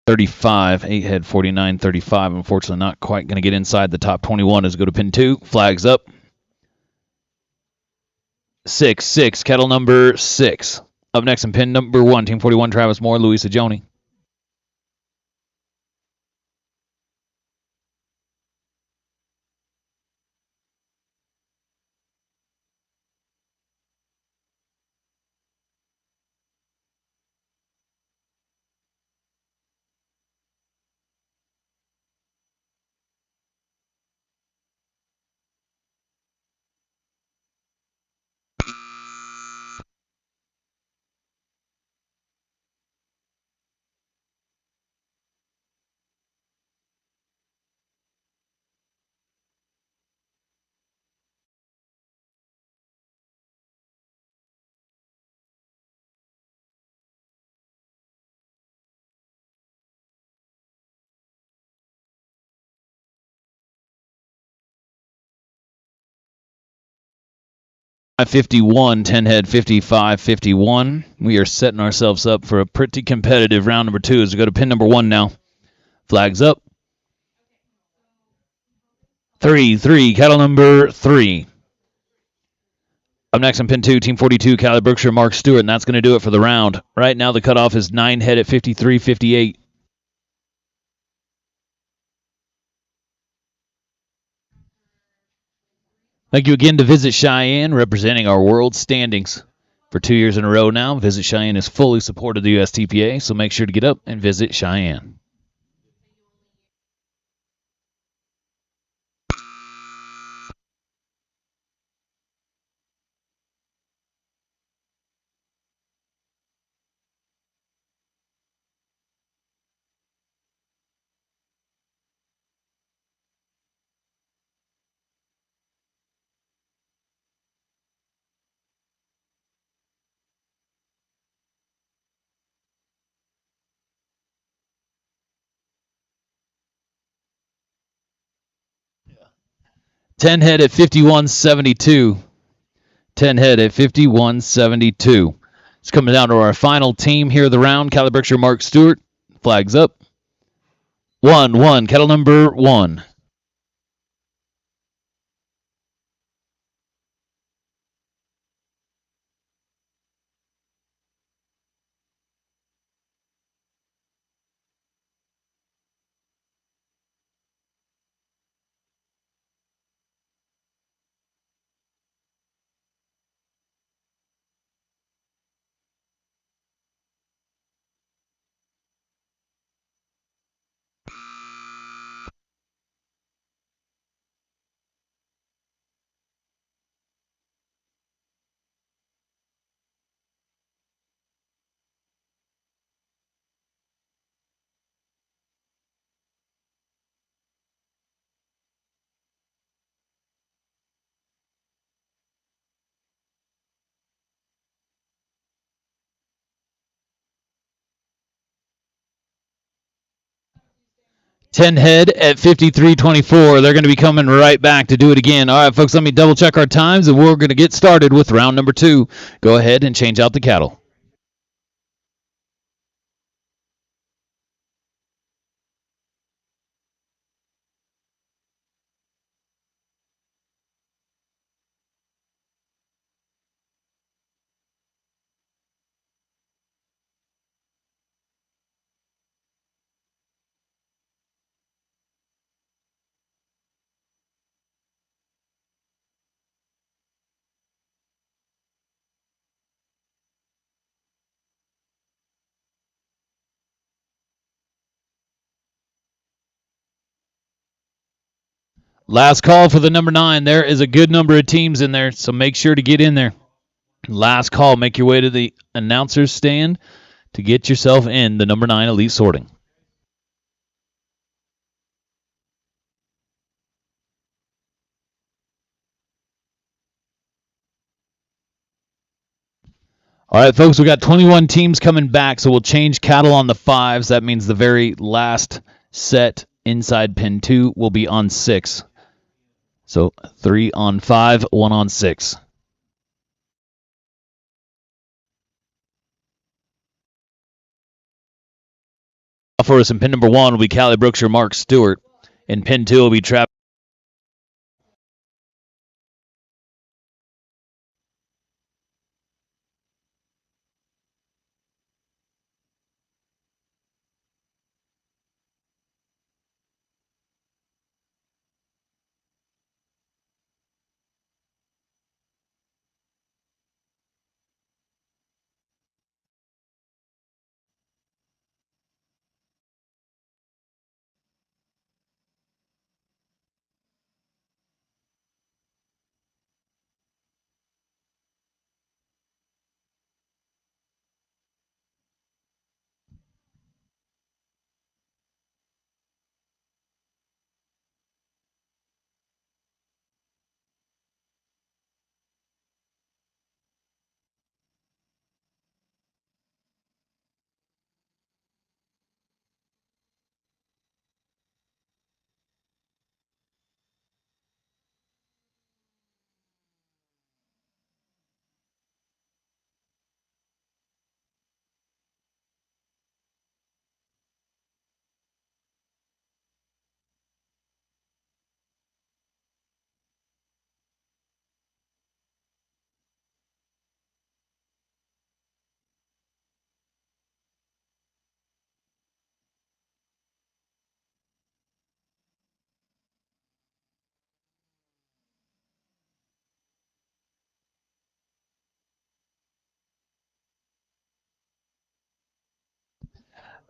35, 8 head 49.35. Unfortunately, not quite going to get inside the top 21 as we go to pin 2. Flags up. 6, kettle number 6. Up next in pin number 1, Team 41, Travis Moore, Louis Sajoni. .51, 10 head 55.51. We are setting ourselves up for a pretty competitive round number 2 as we go to pin number 1 now. Flags up. 3, kettle number 3. Up next on pin 2, Team 42, Cali Brookshire, Mark Stewart, and that's going to do it for the round. Right now the cutoff is 9 head at 53.58. Thank you again to Visit Cheyenne, representing our world standings. For 2 years in a row now, Visit Cheyenne has fully supported the USTPA, so make sure to get up and visit Cheyenne. Yeah. 10 head at 51.72. 10 head at 51.72. It's coming down to our final team here of the round. Cali Brookshire, Mark Stewart. Flags up. 1-1. Kettle number 1. Ten head at 53.24. They're going to be coming right back to do it again. All right, folks, let me double check our times, and we're going to get started with round number 2. Go ahead and change out the cattle. Last call for the number 9. There is a good number of teams in there, so make sure to get in there. Last call. Make your way to the announcer's stand to get yourself in the number 9 elite sorting. All right, folks, we got 21 teams coming back, so we'll change cattle on the 5s. That means the very last set inside pin 2 will be on 6. So 3 on 5, 1 on 6. For us in pin number 1 will be Cali Brookshire, Mark Stewart. In pin 2 will be Travis.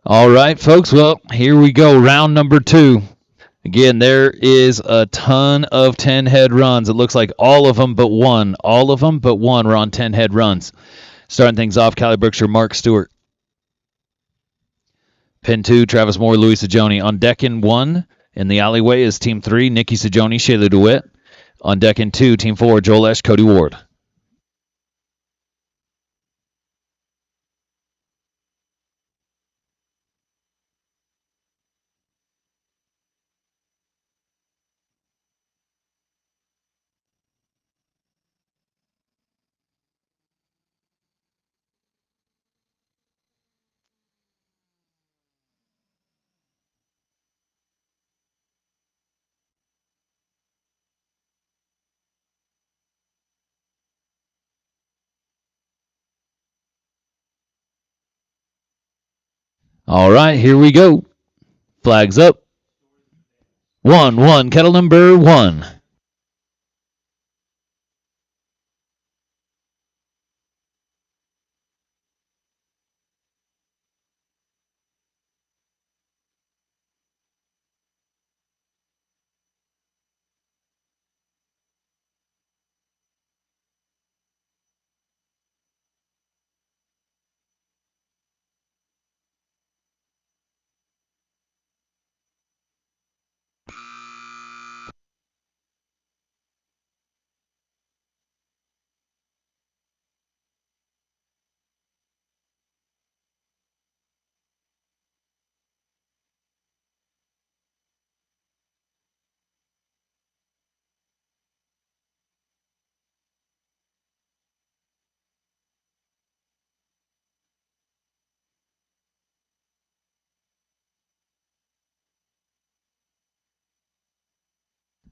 All right, folks. Well, here we go. Round number 2. Again, there is a ton of 10 head runs. It looks like all of them but one. All of them but one were on 10 head runs. Starting things off, Cali Brookshire, Mark Stewart. Pin 2, Travis Moore, Louis Sajoni. On deck in 1 in the alleyway is Team 3, Nikki Sajoni, Shayla DeWitt. On deck in 2, Team 4, Joel Esch, Cody Ward. All right, here we go. Flags up. 1-1, kettle number 1.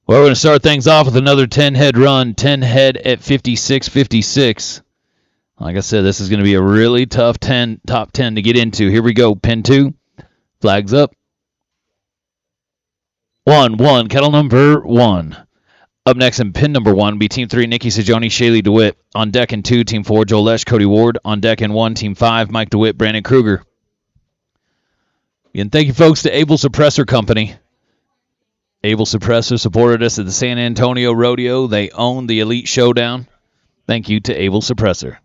Well, we're going to start things off with another 10 head run. 10 head at 56.56. Like I said, this is going to be a really tough top 10 to get into. Here we go. Pin 2. Flags up. 1-1, kettle number 1. Up next in pin number 1 be Team 3, Nikki Sajoni, Shaylee DeWitt. On deck in 2, Team 4, Joel Esch, Cody Ward. On deck in 1, Team 5, Mike DeWitt, Brandon Kruger. And thank you, folks, to Able Suppressor Company. Able Suppressor supported us at the San Antonio Rodeo. They own the Elite Showdown. Thank you to Able Suppressor.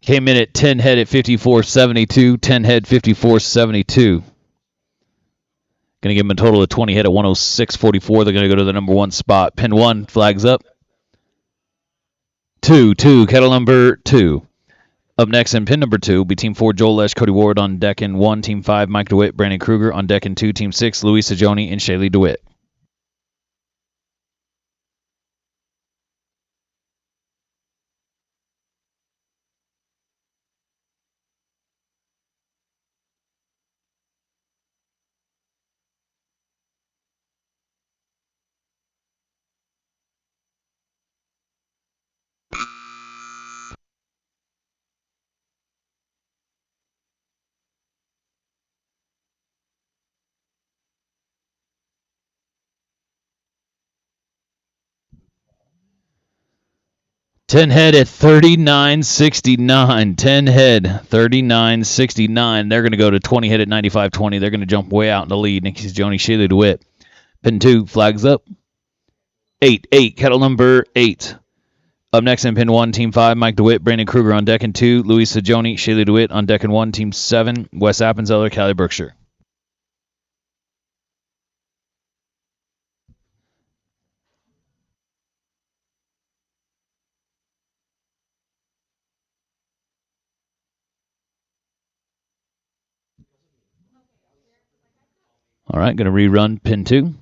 Came in at 10 head at 54.72. 10 head 54.72. Going to give them a total of 20 head at 106.44. They're going to go to the number 1 spot. Pin 1, flags up. 2-2, kettle number 2. Up next in pin number 2 be Team 4, Joel Esch, Cody Ward. On deck in 1, Team 5, Mike DeWitt, Brandon Kruger. On deck in 2, Team 6, Louis Sajoni and Shaylee DeWitt. Ten head at 39.69. 10 head 39.69. They're going to go to 20 head at 95.20. They're going to jump way out in the lead. Nikki Sajoni, Shaylee DeWitt. Pin 2, flags up. 8-8, kettle number 8. Up next in pin 1, Team 5, Mike DeWitt, Brandon Kruger. On deck in 2, Louis Sajoni, Shaylee DeWitt. On deck in 1, Team 7, Wes Appenzeller, Cali Brookshire. All right, going to rerun pin 2.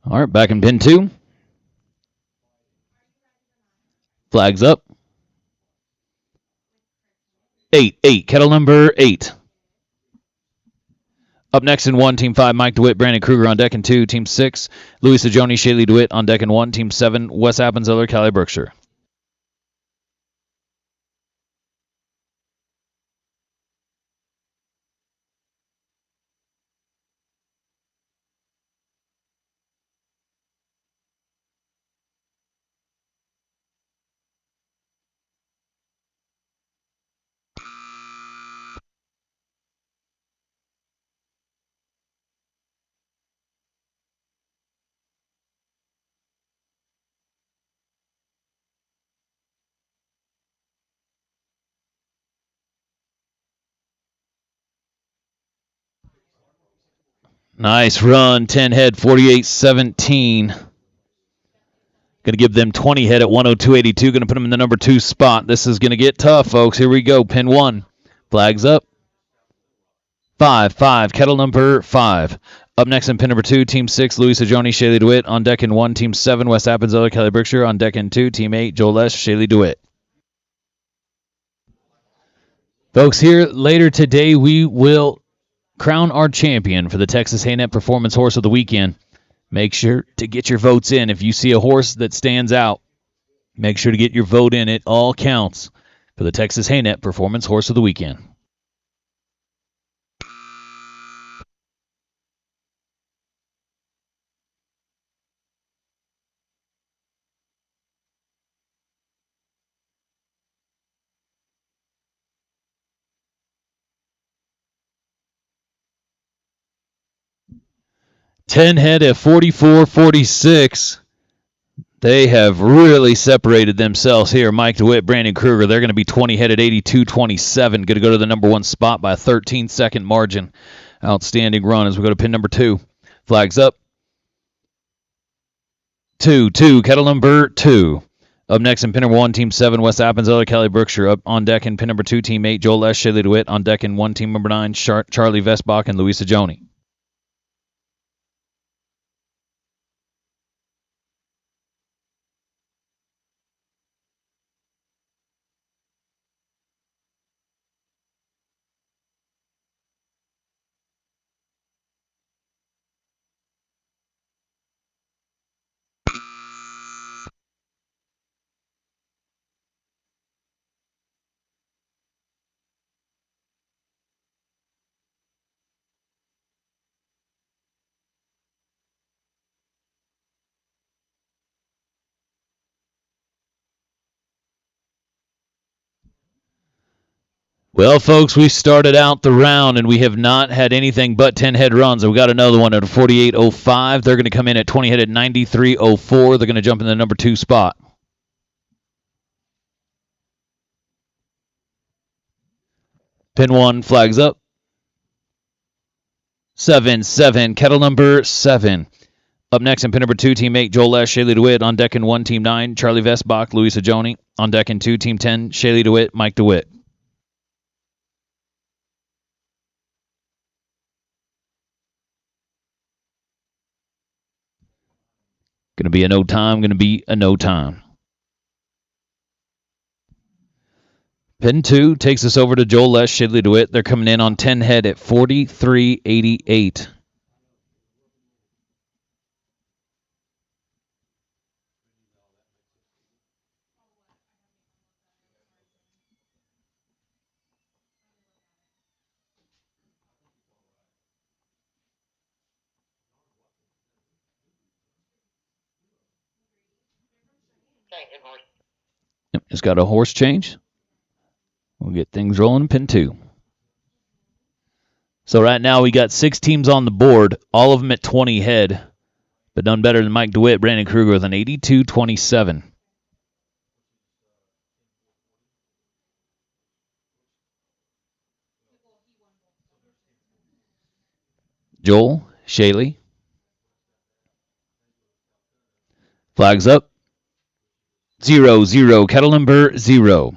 All right, back in pin 2. Flags up. 8, kettle number 8. Up next in 1, Team 5, Mike DeWitt, Brandon Kruger on deck in 2. Team 6, Louis Sajoni, Shaylee DeWitt on deck in 1. Team 7, Wes Appenzeller, Callie Brookshire. Nice run, 10 head, 48-17. Going to give them 20 head at 102.82. Going to put them in the number 2 spot. This is going to get tough, folks. Here we go. Pin 1. Flags up. 5, kettle number 5. Up next in pin number 2, Team 6, Louis Sajoni, Shaylee DeWitt on deck in 1. Team 7, Wes Appenzeller, Callie Brookshire on deck in 2. Team 8, Joel Lesh, Shaylee DeWitt. Folks, here later today we will crown our champion for the Texas A&M Performance Horse of the Weekend. Make sure to get your votes in. If you see a horse that stands out, make sure to get your vote in. It all counts for the Texas A&M Performance Horse of the Weekend. Ten head at 44-46. They have really separated themselves here. Mike DeWitt, Brandon Kruger, they're going to be 20 head at 82-27. Going to go to the number 1 spot by a 13-second margin. Outstanding run as we go to pin number 2. Flags up. 2, kettle number 2. Up next in pin number 1, Team 7, Wes Appenzeller, Callie Brookshire. Up on deck in pin number 2, Team 8, Joel Lesh, Shaylee DeWitt. On deck in 1, Team number 9, Charlie Vestbach and Louisa Joni. Well, folks, we started out the round, and we have not had anything but 10-head runs. We got another one at 48.05. They're going to come in at 20 head at 93.04. They're going to jump in the number 2 spot. Pin 1, flags up. 7, kettle number 7. Up next in pin number 2, Team 8, Joel Lesh, Shaylee DeWitt. On deck in 1, Team 9, Charlie Vestbach, Louisa Joni. On deck in 2, Team 10, Shaylee DeWitt, Mike DeWitt. Going to be a no time. Pin 2 takes us over to Joel Lesh, Shaylee DeWitt. They're coming in on 10 head at 43.88. Yep, it's got a horse change. We'll get things rolling in pin 2. So right now we got 6 teams on the board, all of them at 20 head, but none better than Mike DeWitt, Brandon Kruger with an 82-27. Joel, Shaylee. Flags up. 0, kettle number 0.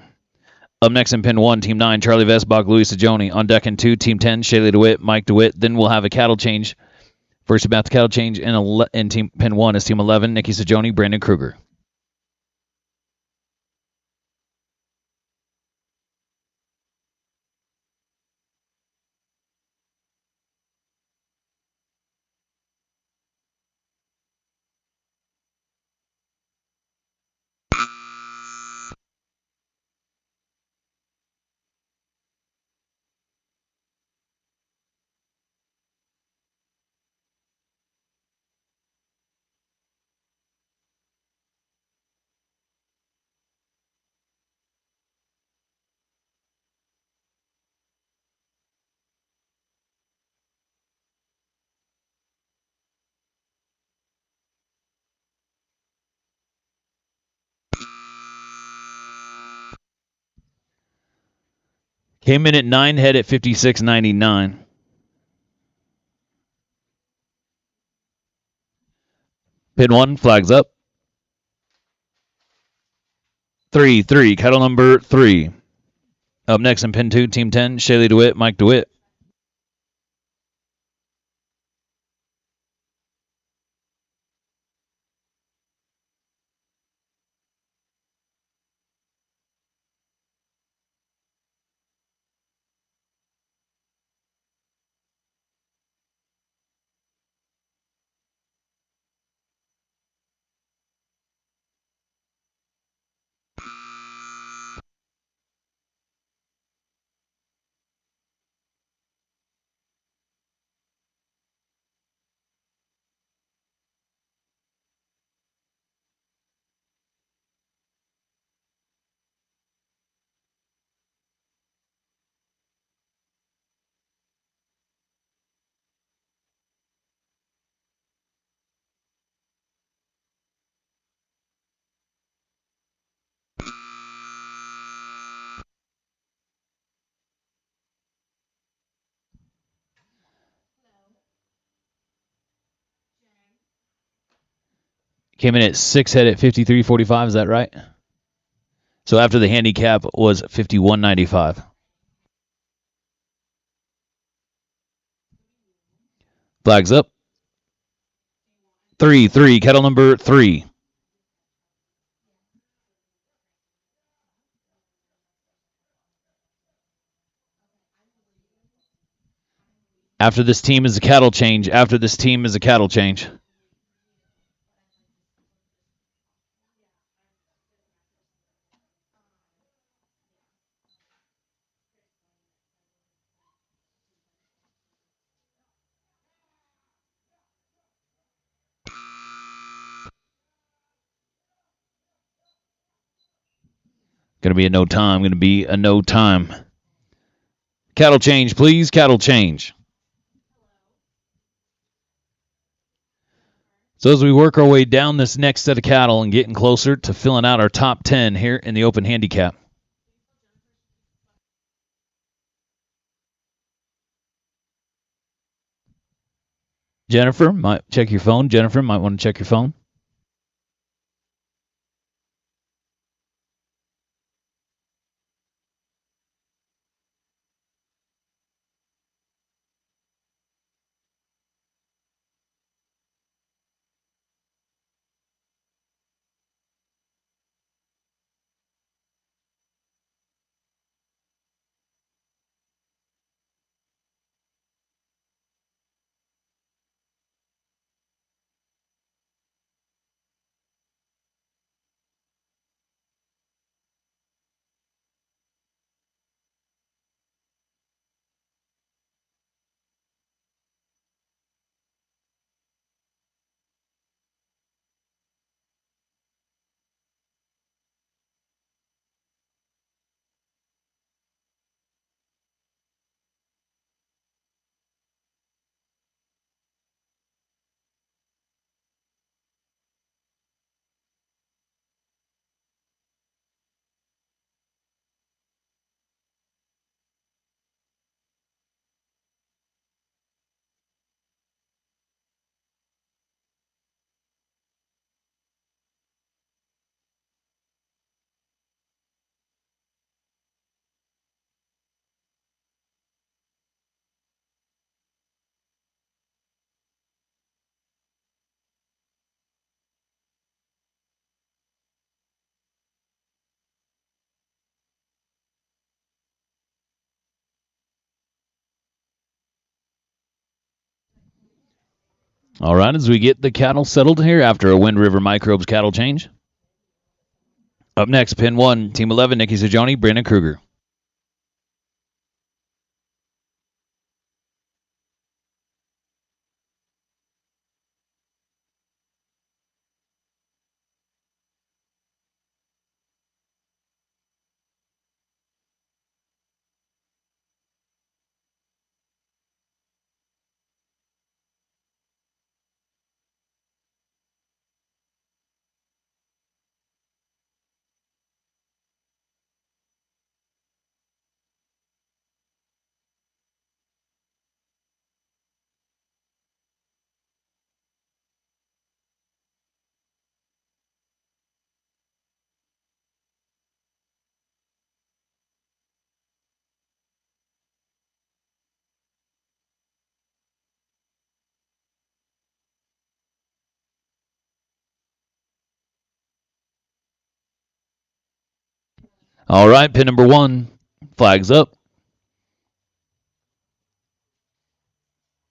Up next in pin 1, Team 9, Charlie Vestbach, Louisa Joni. On deck in 2, Team 10, Shaylee DeWitt, Mike DeWitt. Then we'll have a cattle change First about the cattle change in team pin 1 is team 11, Nikki Sajoni, Brandon Kruger. Came in at 9 head at 56.99. Pin 1, flags up. 3, cattle number 3. Up next in pin 2, team 10, Shaylee DeWitt, Mike DeWitt. Came in at 6 head at 53.45. Is that right? So after the handicap was 51.95. Flags up. 3, cattle number 3. After this team is a cattle change. After this team is a cattle change. Going to be a no time. Going to be a no time. Cattle change, please. Cattle change. So as we work our way down this next set of cattle and getting closer to filling out our top 10 here in the open handicap. Jennifer, might check your phone. Jennifer might want to check your phone. All right, as we get the cattle settled here after a Wind River Microbes cattle change. Up next, pin 1, Team 11, Nikki Sajoni, Brandon Kruger. All right, pin number 1, flags up.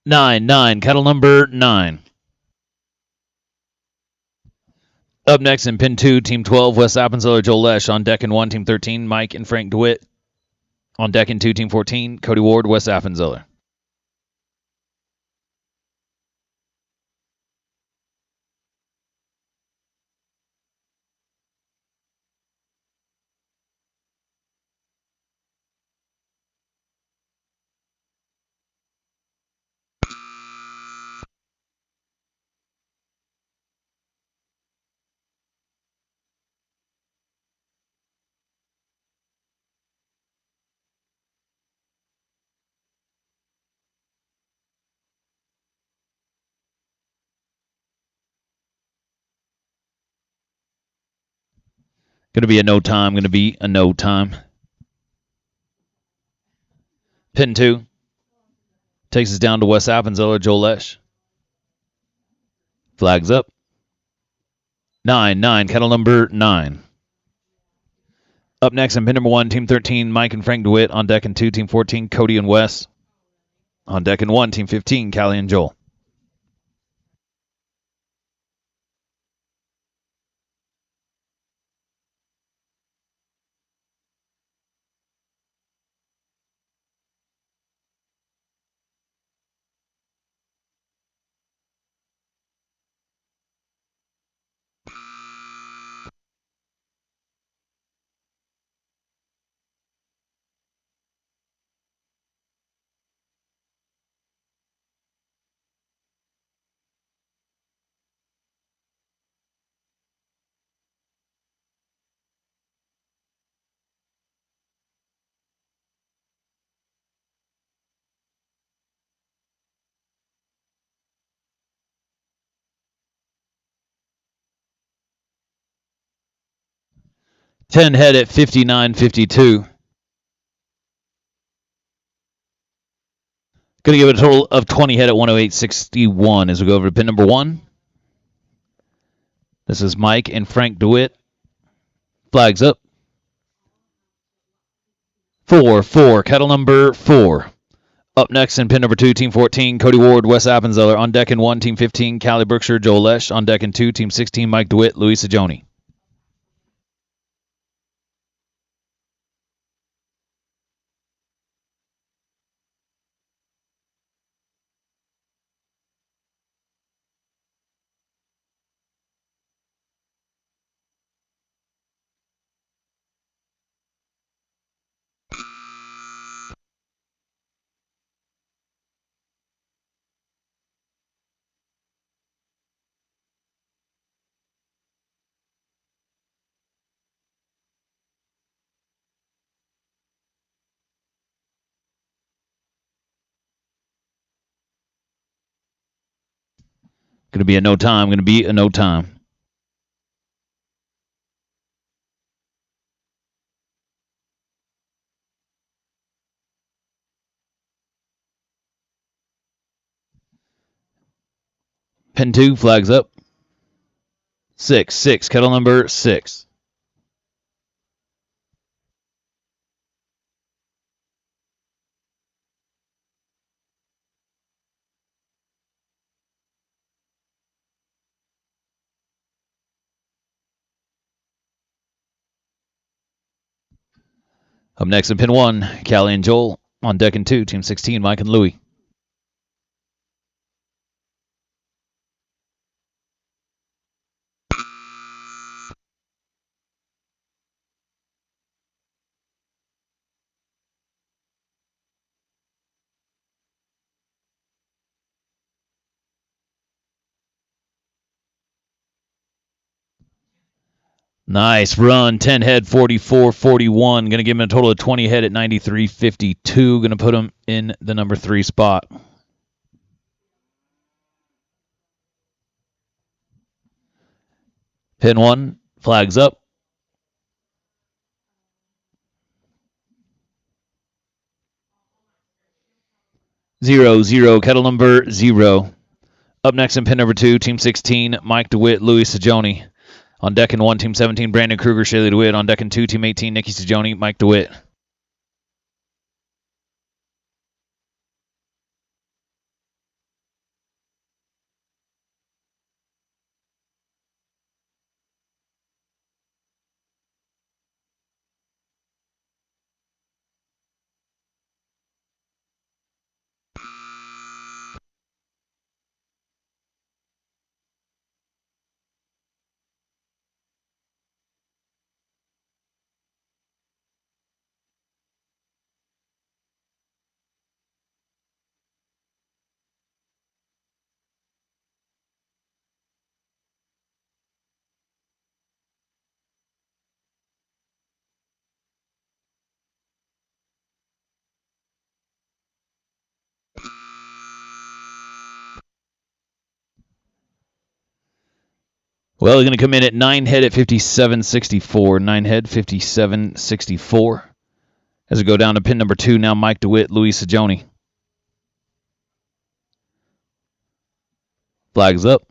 9, cattle number 9. Up next in pin 2, Team 12, Wes Appenzeller, Joel Lesh. On deck in 1, Team 13, Mike and Frank DeWitt. On deck in 2, Team 14, Cody Ward, Wes Appenzeller. Going to be a no time. Going to be a no time. Pin 2 takes us down to Wes Appenzeller, Joel Lesh. Flags up. 9, cattle number 9. Up next in pin number 1, Team 13, Mike and Frank DeWitt. On deck in 2, Team 14, Cody and Wes. On deck in 1, Team 15, Callie and Joel. Ten head at 59.52. Going to give it a total of 20 head at 108.61 as we go over to pin number 1. This is Mike and Frank DeWitt. Flags up. 4, cattle number 4. Up next in pin number 2, Team 14, Cody Ward, Wes Appenzeller. On deck in 1, Team 15, Callie Brookshire, Joel Lesh. On deck in 2, Team 16, Mike DeWitt, Louisa Joni. Going to be a no time. Going to be a no time. Pin 2, flags up. 6, cattle number 6. Up next in pin 1, Callie and Joel. On deck in 2, Team 16, Mike and Louie. Nice run. 10 head, 44-41. Going to give him a total of 20 head at 93.52. Going to put him in the number 3 spot. Pin 1, flags up. 0-0, kettle number 0. Up next in pin number 2, Team 16, Mike DeWitt, Louis Sajoni. On deck in 1, Team 17, Brandon Kruger, Shaylee DeWitt. On deck in 2, Team 18, Nikki Sajoni, Mike DeWitt. Well, he's going to come in at 9 head at 57.64. 9 head, 57.64. As we go down to pin number 2, now Mike DeWitt, Louis Sajoni. Flags up.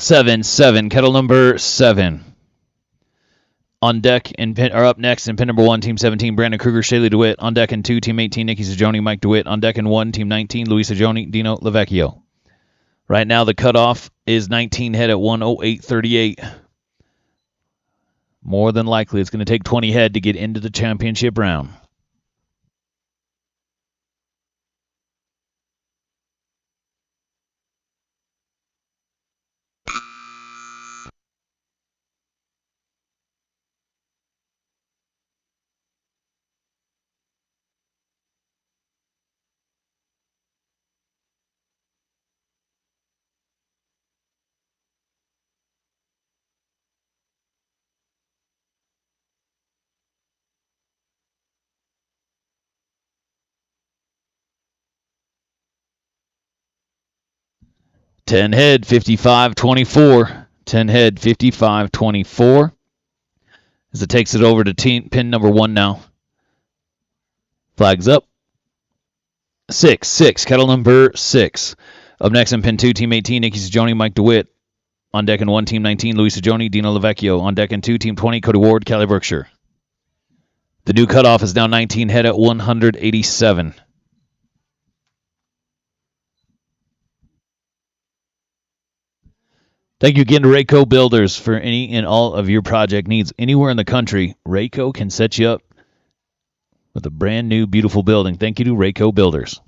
7-7, kettle number 7. On deck in pin, or up next in pin number 1, Team 17, Brandon Kruger, Shaylee DeWitt. On deck in 2, Team 18, Nikki Sajoni, Mike DeWitt. On deck in 1, Team 19, Louis Sajoni, Dino Lavecchio. Right now, the cutoff is 19 head at 108.38. More than likely, it's going to take 20 head to get into the championship round. Ten head, 55-24. 10 head, 55-24. As it takes it over to pin number 1 now. Flags up. 6-6, kettle number 6. Up next in pin 2, Team 18, Nikki Sajoni, Mike DeWitt. On deck in 1, Team 19, Louis Sajoni, Dino Lavecchio. On deck in 2, Team 20, Cody Ward, Callie Berkshire. The new cutoff is now 19 head at 187. Thank you again to Rayco Builders for any and all of your project needs. Anywhere in the country, Rayco can set you up with a brand new, beautiful building. Thank you to Rayco Builders.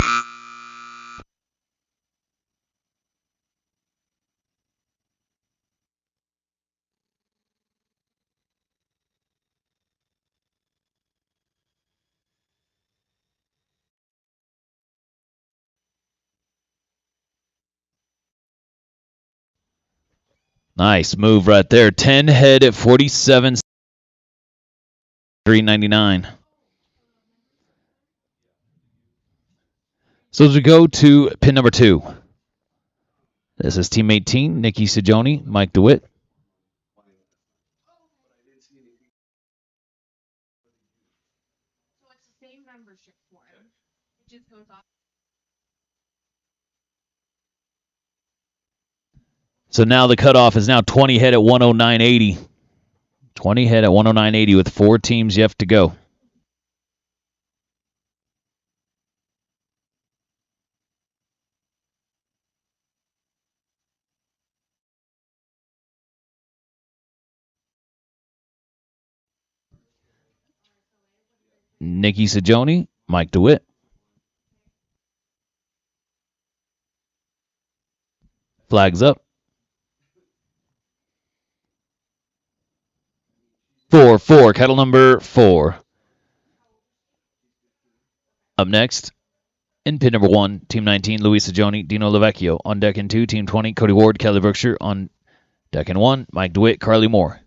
Nice move right there. 10 head at 47, 399. So as we go to pin number 2, this is Team 18, Nikki Sajoni, Mike DeWitt. So it's the same membership form. It just goes off. So now the cutoff is now 20 head at 109.80. 20 head at 109.80 with 4 teams yet to go. Nikki Sajoni, Mike DeWitt. Flags up. 4-4, kettle number 4. Up next, in pin number 1, Team 19, Luis Sajoni, Dino Lavecchio. On deck in 2, Team 20, Cody Ward, Kelly Brookshire. On deck in 1, Mike DeWitt, Carly Moore.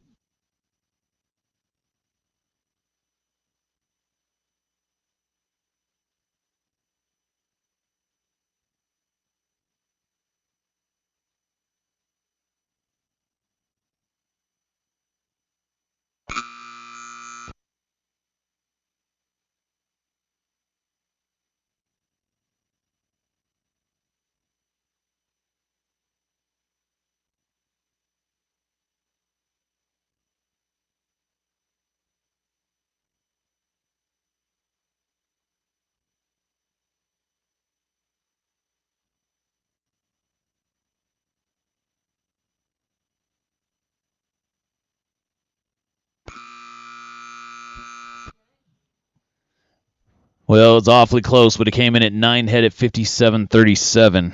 Well, it's awfully close, but it came in at 9 head at 57.37.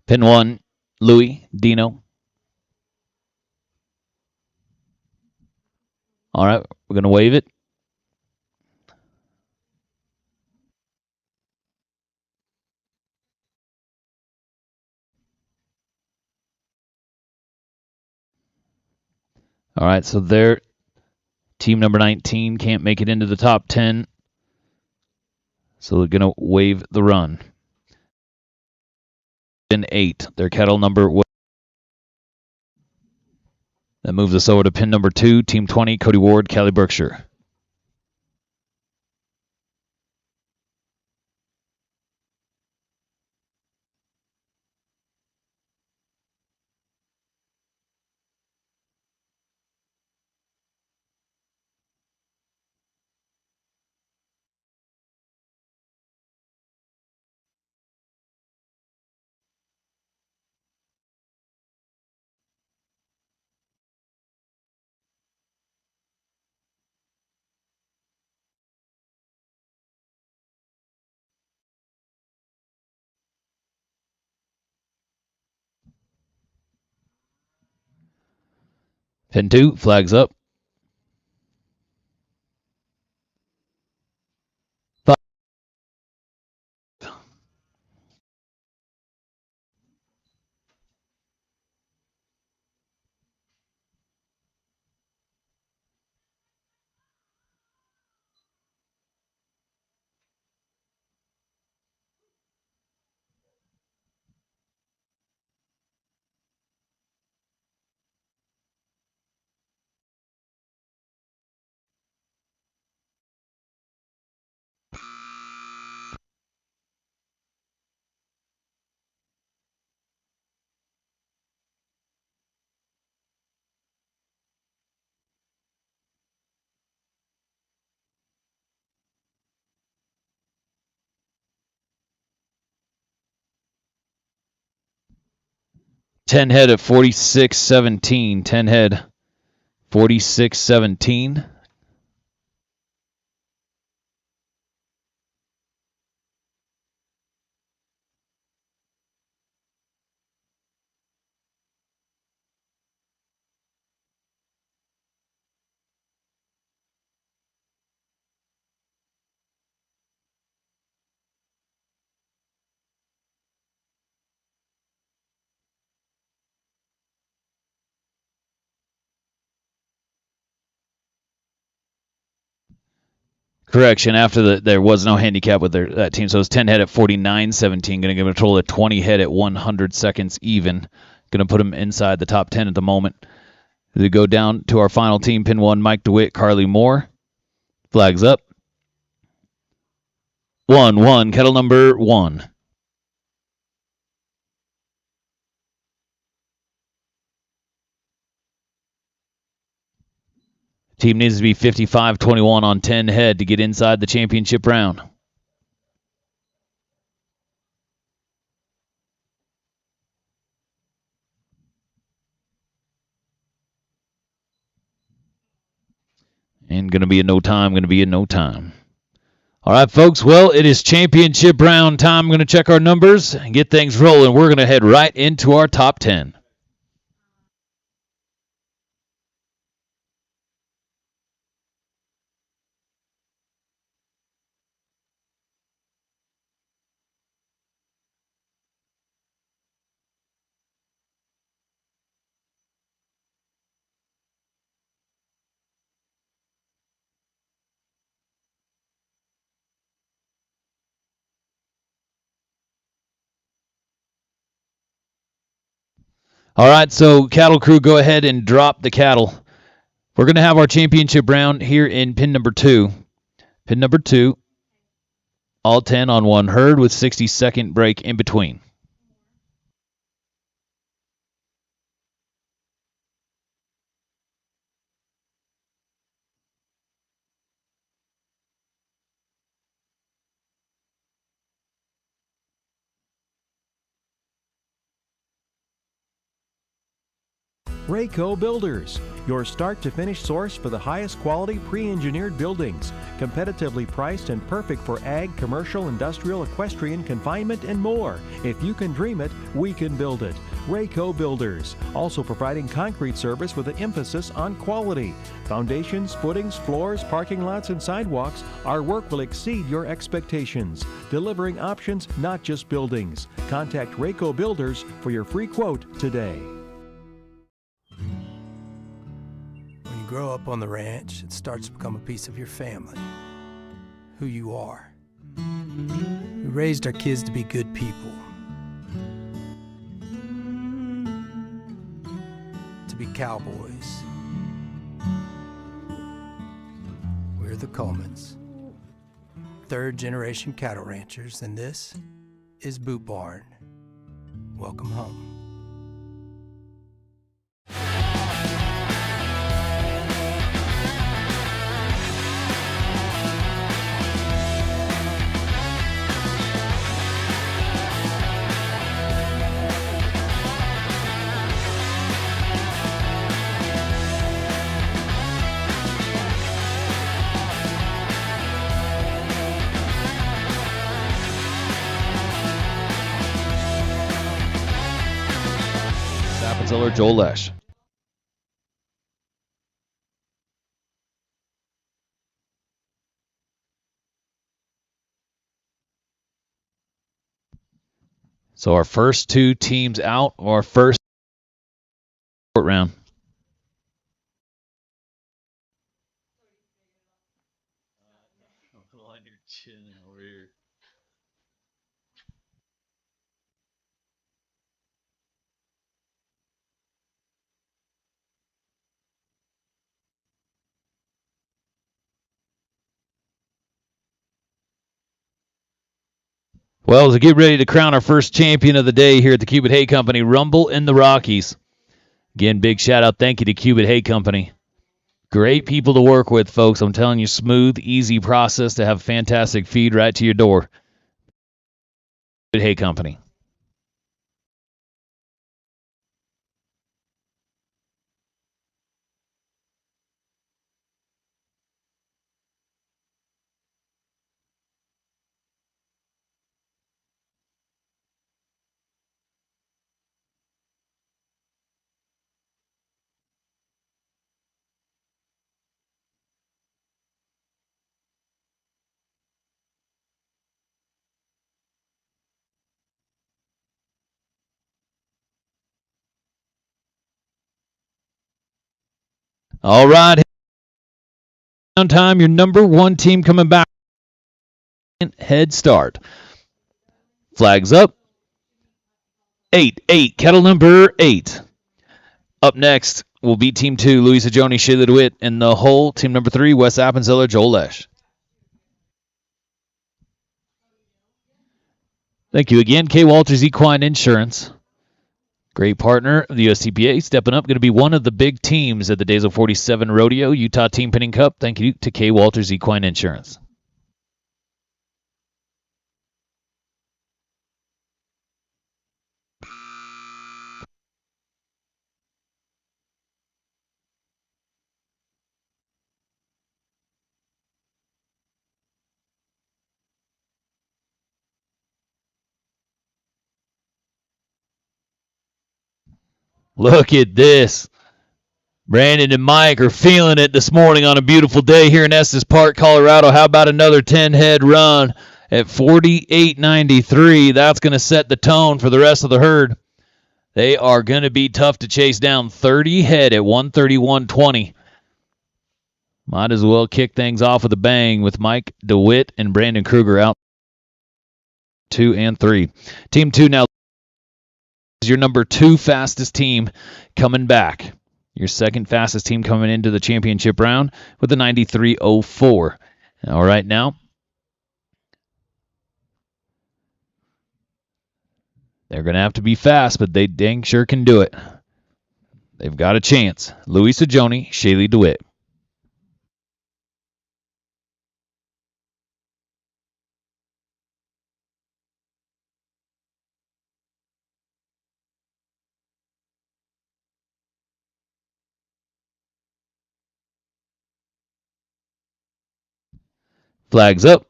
Pin 1, Louis, Dino. All right, we're going to wave it. All right, so their team number 19 can't make it into the top 10. So they're going to wave the run. Pin 8, their kettle number. That moves us over to pin number 2, Team 20, Cody Ward, Kelly Brookshire. Pin 2, flags up. 5. Ten head at 46.17. 10 head, 46.17. Correction, after there was no handicap with that team, so it was 10 head at 49.17. Going to give them a total of 20 head at 100 seconds even. Going to put them inside the top 10 at the moment. We go down to our final team, pin 1, Mike DeWitt, Carly Moore. Flags up. 1-1, kettle number 1. Team needs to be 55-21 on 10 head to get inside the championship round. And going to be in no time. All right, folks. Well, it is championship round time. I'm going to check our numbers and get things rolling. We're going to head right into our top 10. All right, so cattle crew, go ahead and drop the cattle. We're going to have our championship round here in pin number 2. Pin number 2, all 10 on one herd with 60-second break in between. Rayco Builders, your start-to-finish source for the highest quality pre-engineered buildings, competitively priced and perfect for ag, commercial, industrial, equestrian, confinement, and more. If you can dream it, we can build it. Rayco Builders, also providing concrete service with an emphasis on quality. Foundations, footings, floors, parking lots, and sidewalks, our work will exceed your expectations. Delivering options, not just buildings. Contact Rayco Builders for your free quote today. When you grow up on the ranch, it starts to become a piece of your family, who you are. We raised our kids to be good people, to be cowboys. We're the Colemans, third-generation cattle ranchers, and this is Boot Barn. Welcome home. Appenzeller, Joel Lesh. So our first 2 teams out of our first round. Well, to get ready to crown our first champion of the day here at the Cubit Hay Company, Rumble in the Rockies. Again, big shout out, thank you to Cubit Hay Company. Great people to work with, folks. I'm telling you, smooth, easy process to have fantastic feed right to your door. Cubit Hay Company. All right. Time, your number 1 team coming back. Head start. Flags up. 8, kettle number 8. Up next will be Team 2, Louisa Joni, Sheila DeWitt, and the whole Team number 3, Wes Appenzeller, Joel Lesh. Thank you again, K. Walters Equine Insurance. Great partner of the USTPA, stepping up, going to be one of the big teams at the Days of 47 Rodeo, Utah Team Pinning Cup. Thank you to K. Walters Equine Insurance. Look at this. Brandon and Mike are feeling it this morning on a beautiful day here in Estes Park, Colorado. How about another 10-head run at 48.93? That's going to set the tone for the rest of the herd. They are going to be tough to chase down. 30 head at 131.20. Might as well kick things off with a bang with Mike DeWitt and Brandon Kruger out 2 and 3. Team 2 now is your number 2 fastest team coming back. Your second fastest team coming into the championship round with a 93.04. All right, now they're going to have to be fast, but they dang sure can do it. They've got a chance. Louisa Joni, Shaylee DeWitt. Flags up.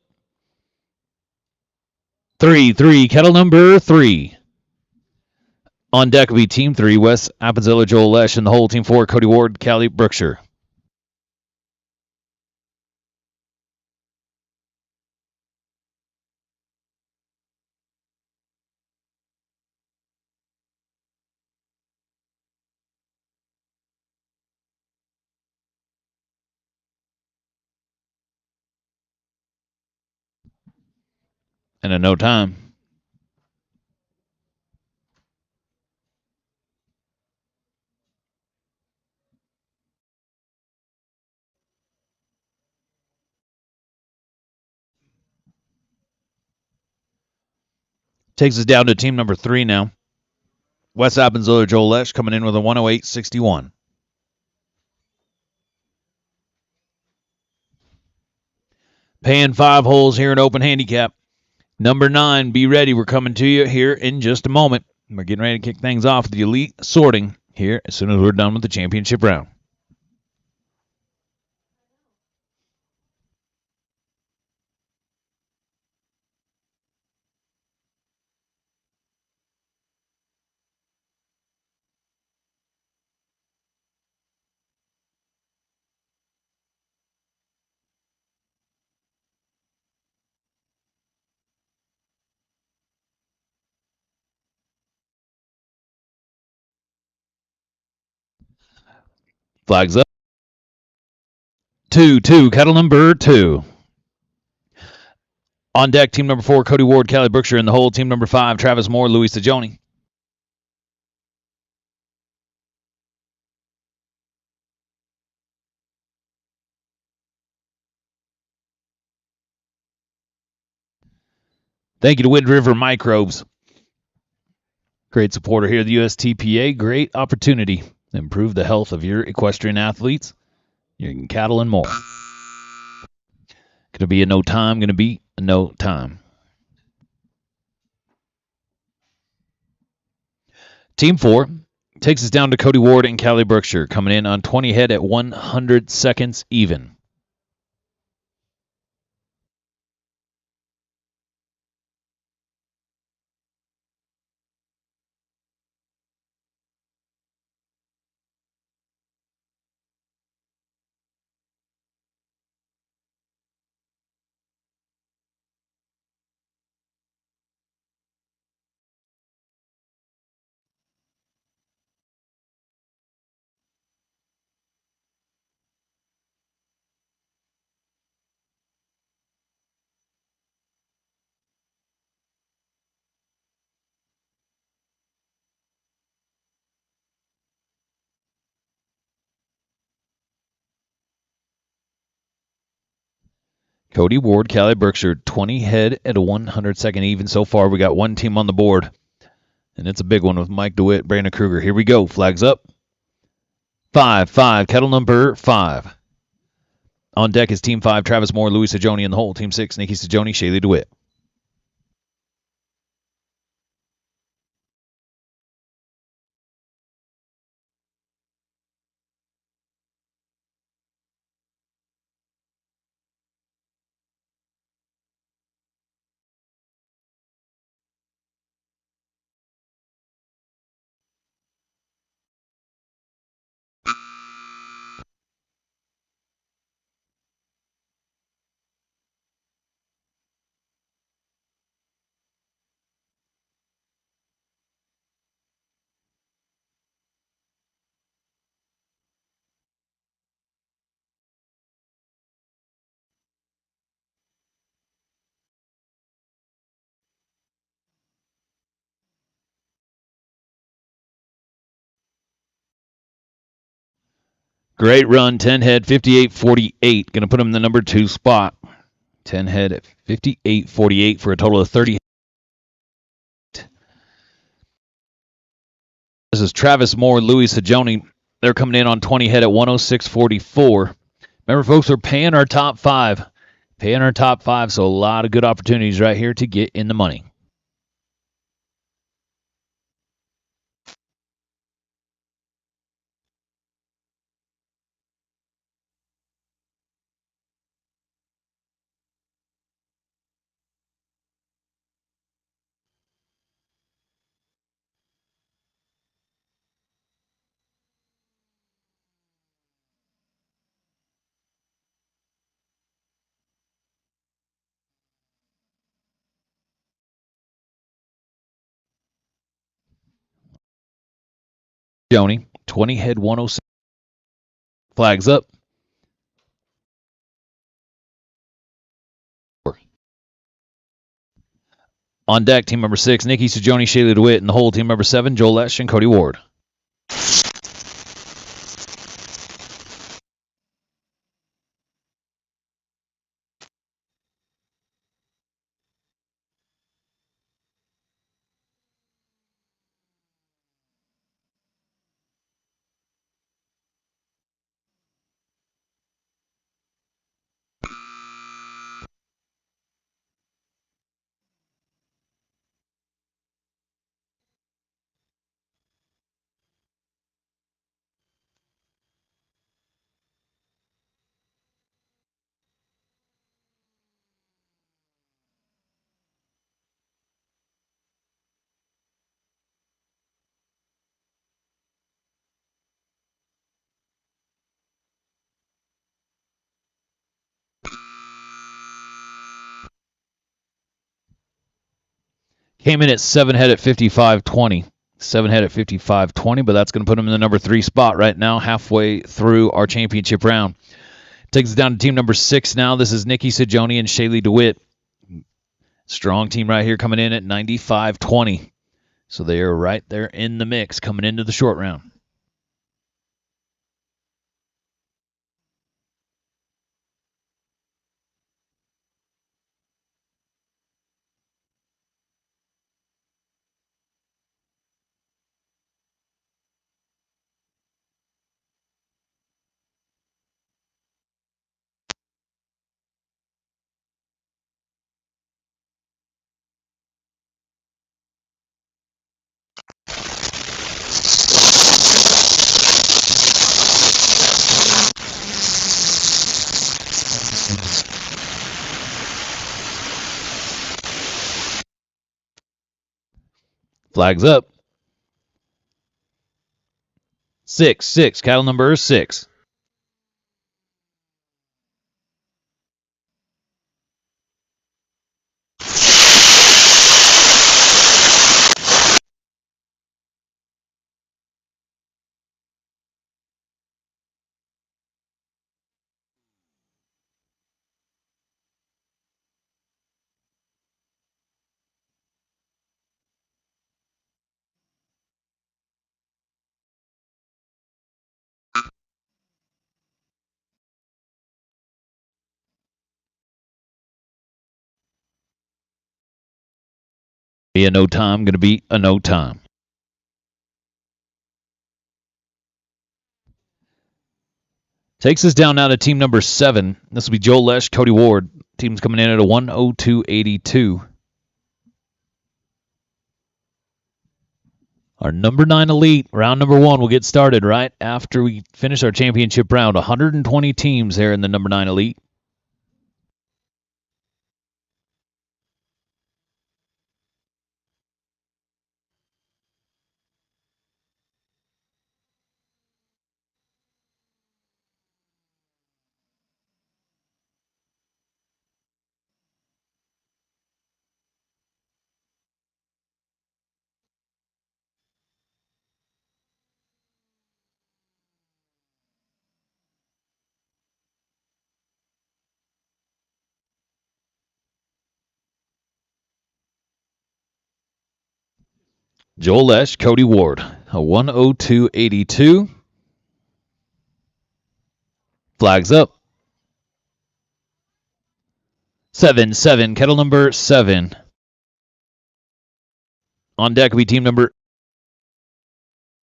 3-3, kettle number 3. On deck will be Team 3, Wes Appenzeller, Joel Lesh, and the whole Team 4, Cody Ward, Callie Brookshire. And a no time. Takes us down to team number 3 now. Wes Appenzeller, Joel Lesh coming in with a 108.61. Paying 5 holes here in open handicap. Number 9, be ready. We're coming to you here in just a moment. We're getting ready to kick things off with the elite sorting here as soon as we're done with the championship round. Flags up. 2-2, kettle number 2. On deck, team number 4, Cody Ward, Callie Brookshire, and the whole team number 5, Travis Moore, Louis Sajoni. Thank you to Wind River Microbes. Great supporter here at the USTPA. Great opportunity to improve the health of your equestrian athletes, your cattle, and more. Going to be a no time. Going to be a no time. Team 4 takes us down to Cody Ward and Callie Brookshire, coming in on 20 head at 100 seconds even. Cody Ward, Callie Brookshire, 20 head at a 100 second even. So far, we got one team on the board, and it's a big one with Mike DeWitt, Brandon Kruger. Here we go. Flags up. 5-5, kettle number 5. On deck is Team 5, Travis Moore, Louis Sajoni, and the whole Team 6, Nikki Sajoni, Shaylee DeWitt. Great run, 10 head, 58.48. Going to put him in the number 2 spot. 10 head at 58.48 for a total of 30. This is Travis Moore, Louis Sajoni. They're coming in on 20 head at 106.44. Remember, folks, we're paying our top 5. Paying our top 5, so a lot of good opportunities right here to get in the money. Joni, 20 head, 106. Flags up. On deck, team number 6, Nikki Sajoni, Shaylee DeWitt, and the whole team number 7, Joel Lesh and Cody Ward. Came in at 7 head at 55.20. 7 head at 55.20, but that's going to put him in the number 3 spot right now, halfway through our championship round. Takes us down to team number 6 now. This is Nikki Sajoni and Shaylee DeWitt. Strong team right here coming in at 95.20. So they are right there in the mix coming into the short round. Flags up. 6. Cattle number 6. Be a no time, going to be a no time. Takes us down now to team number 7. This will be Joel Lesh, Cody Ward. Team's coming in at a 102.82. Our number 9 elite, round number 1, will get started right after we finish our championship round. 120 teams there in the number 9 elite. Joel Lesh, Cody Ward, a 102.82. Flags up. 7-7, kettle number 7. On deck will be team number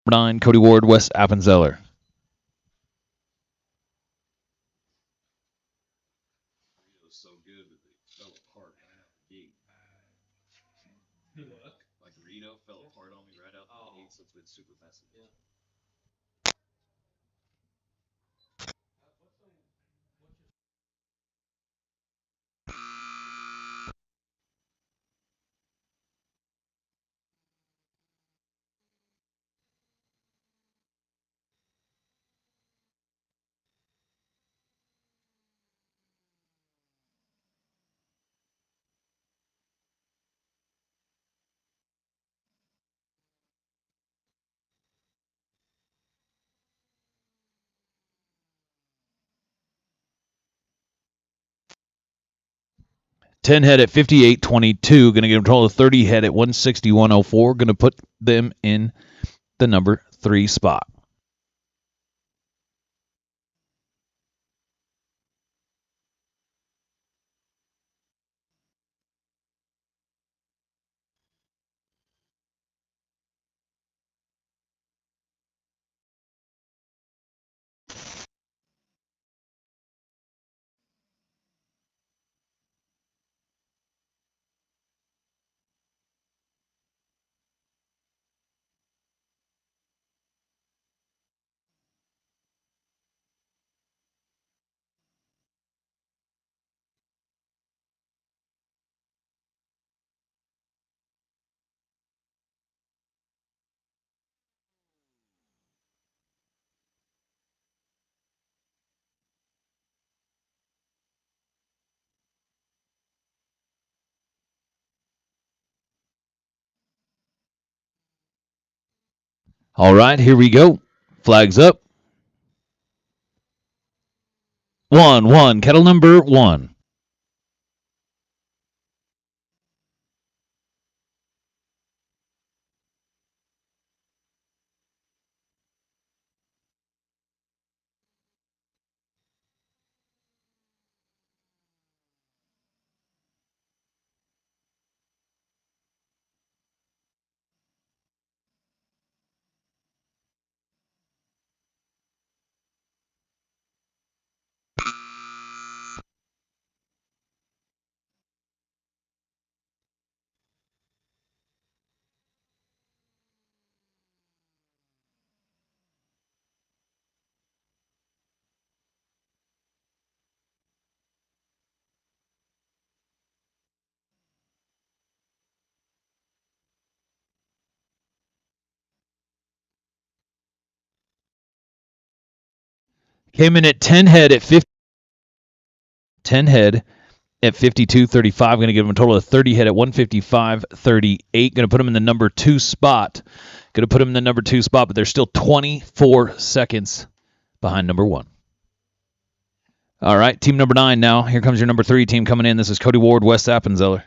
9, Cody Ward, Wes Appenzeller. So good that they fell apart out the gate. Like Reno fell apart on me right out the gate, so it's been super messy. Yeah. Ten head at 58.22. Going to get a total of 30 head at 161.04. Going to put them in the number 3 spot. All right, here we go. Flags up. 1-1, kettle number 1. Came in at 10 head at 50. 10 head at 52.35. Going to give them a total of 30 head at 155.38. Going to put them in the number 2 spot. Going to put them in the number 2 spot, but they're still 24 seconds behind number 1. All right, team number 9 now. Here comes your number 3 team coming in. This is Cody Ward, Wes Appenzeller.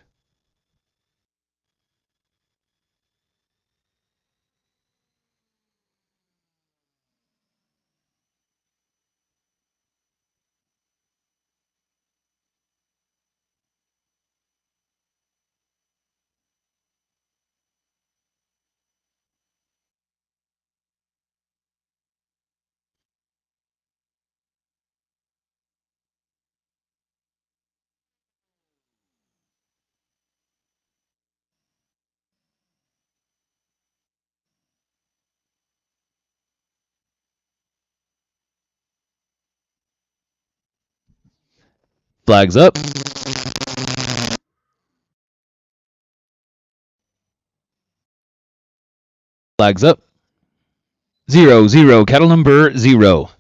Flags up. Flags up. 0-0, cattle number 0.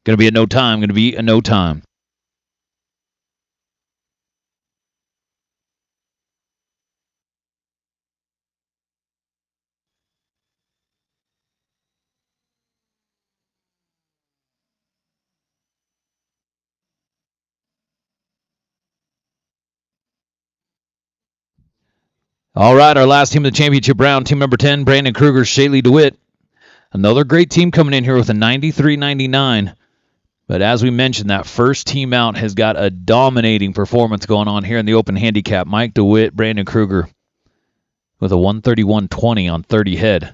Going to be a no time. Going to be a no time. All right, our last team of the championship round, team number 10, Brandon Kruger, Shaylee DeWitt. Another great team coming in here with a 93-99. But as we mentioned, that first team out has got a dominating performance going on here in the open handicap. Mike DeWitt, Brandon Kruger with a 131.20 on 30 head.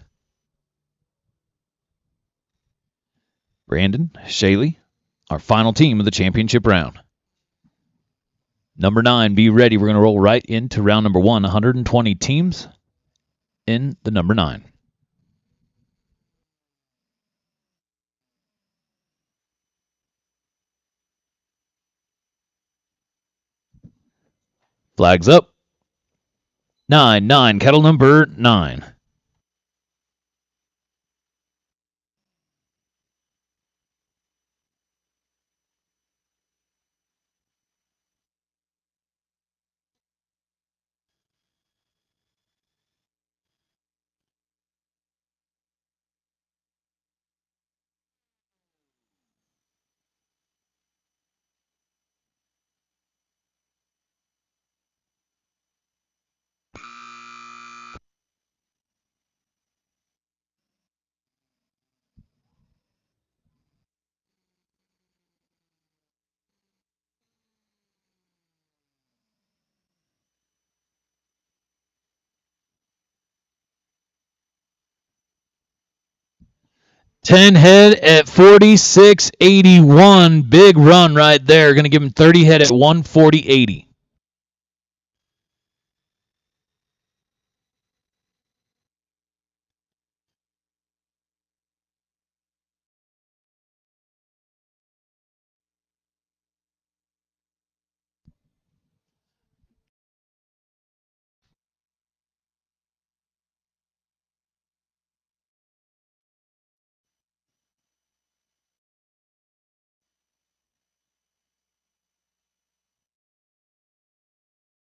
Brandon, Shaylee, our final team of the championship round. Number 9, be ready. We're going to roll right into round number 1. 120 teams in the number 9. Flags up. 9, kettle number 9. Ten head at 46.81. Big run right there. Going to give him 30 head at 140.80.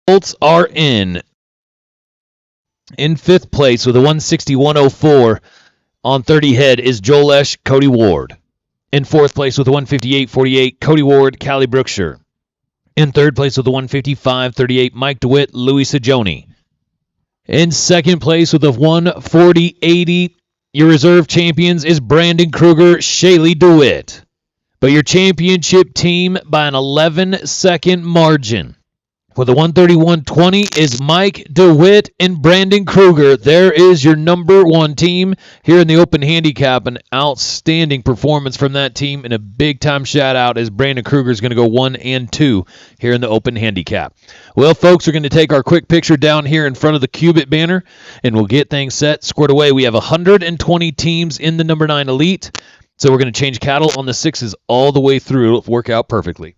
Colts are in. In 5th place with a 161.04 on 30 head is Jolesh Cody Ward. In 4th place with a 158.48, Cody Ward, Callie Brookshire. In 3rd place with a 155.38, Mike DeWitt, Louis Sajoni. In 2nd place with a 140.80, your reserve champions is Brandon Kruger, Shaylee DeWitt. But your championship team by an 11-second margin with a 131.20 is Mike DeWitt and Brandon Kruger. There is your number 1 team here in the open handicap. An outstanding performance from that team, and a big-time shout-out as Brandon Kruger is going to go 1 and 2 here in the open handicap. Well, folks, we're going to take our quick picture down here in front of the Cubit banner, and we'll get things set, squared away. We have 120 teams in the number 9 Elite, so we're going to change cattle on the 6s all the way through. It'll work out perfectly.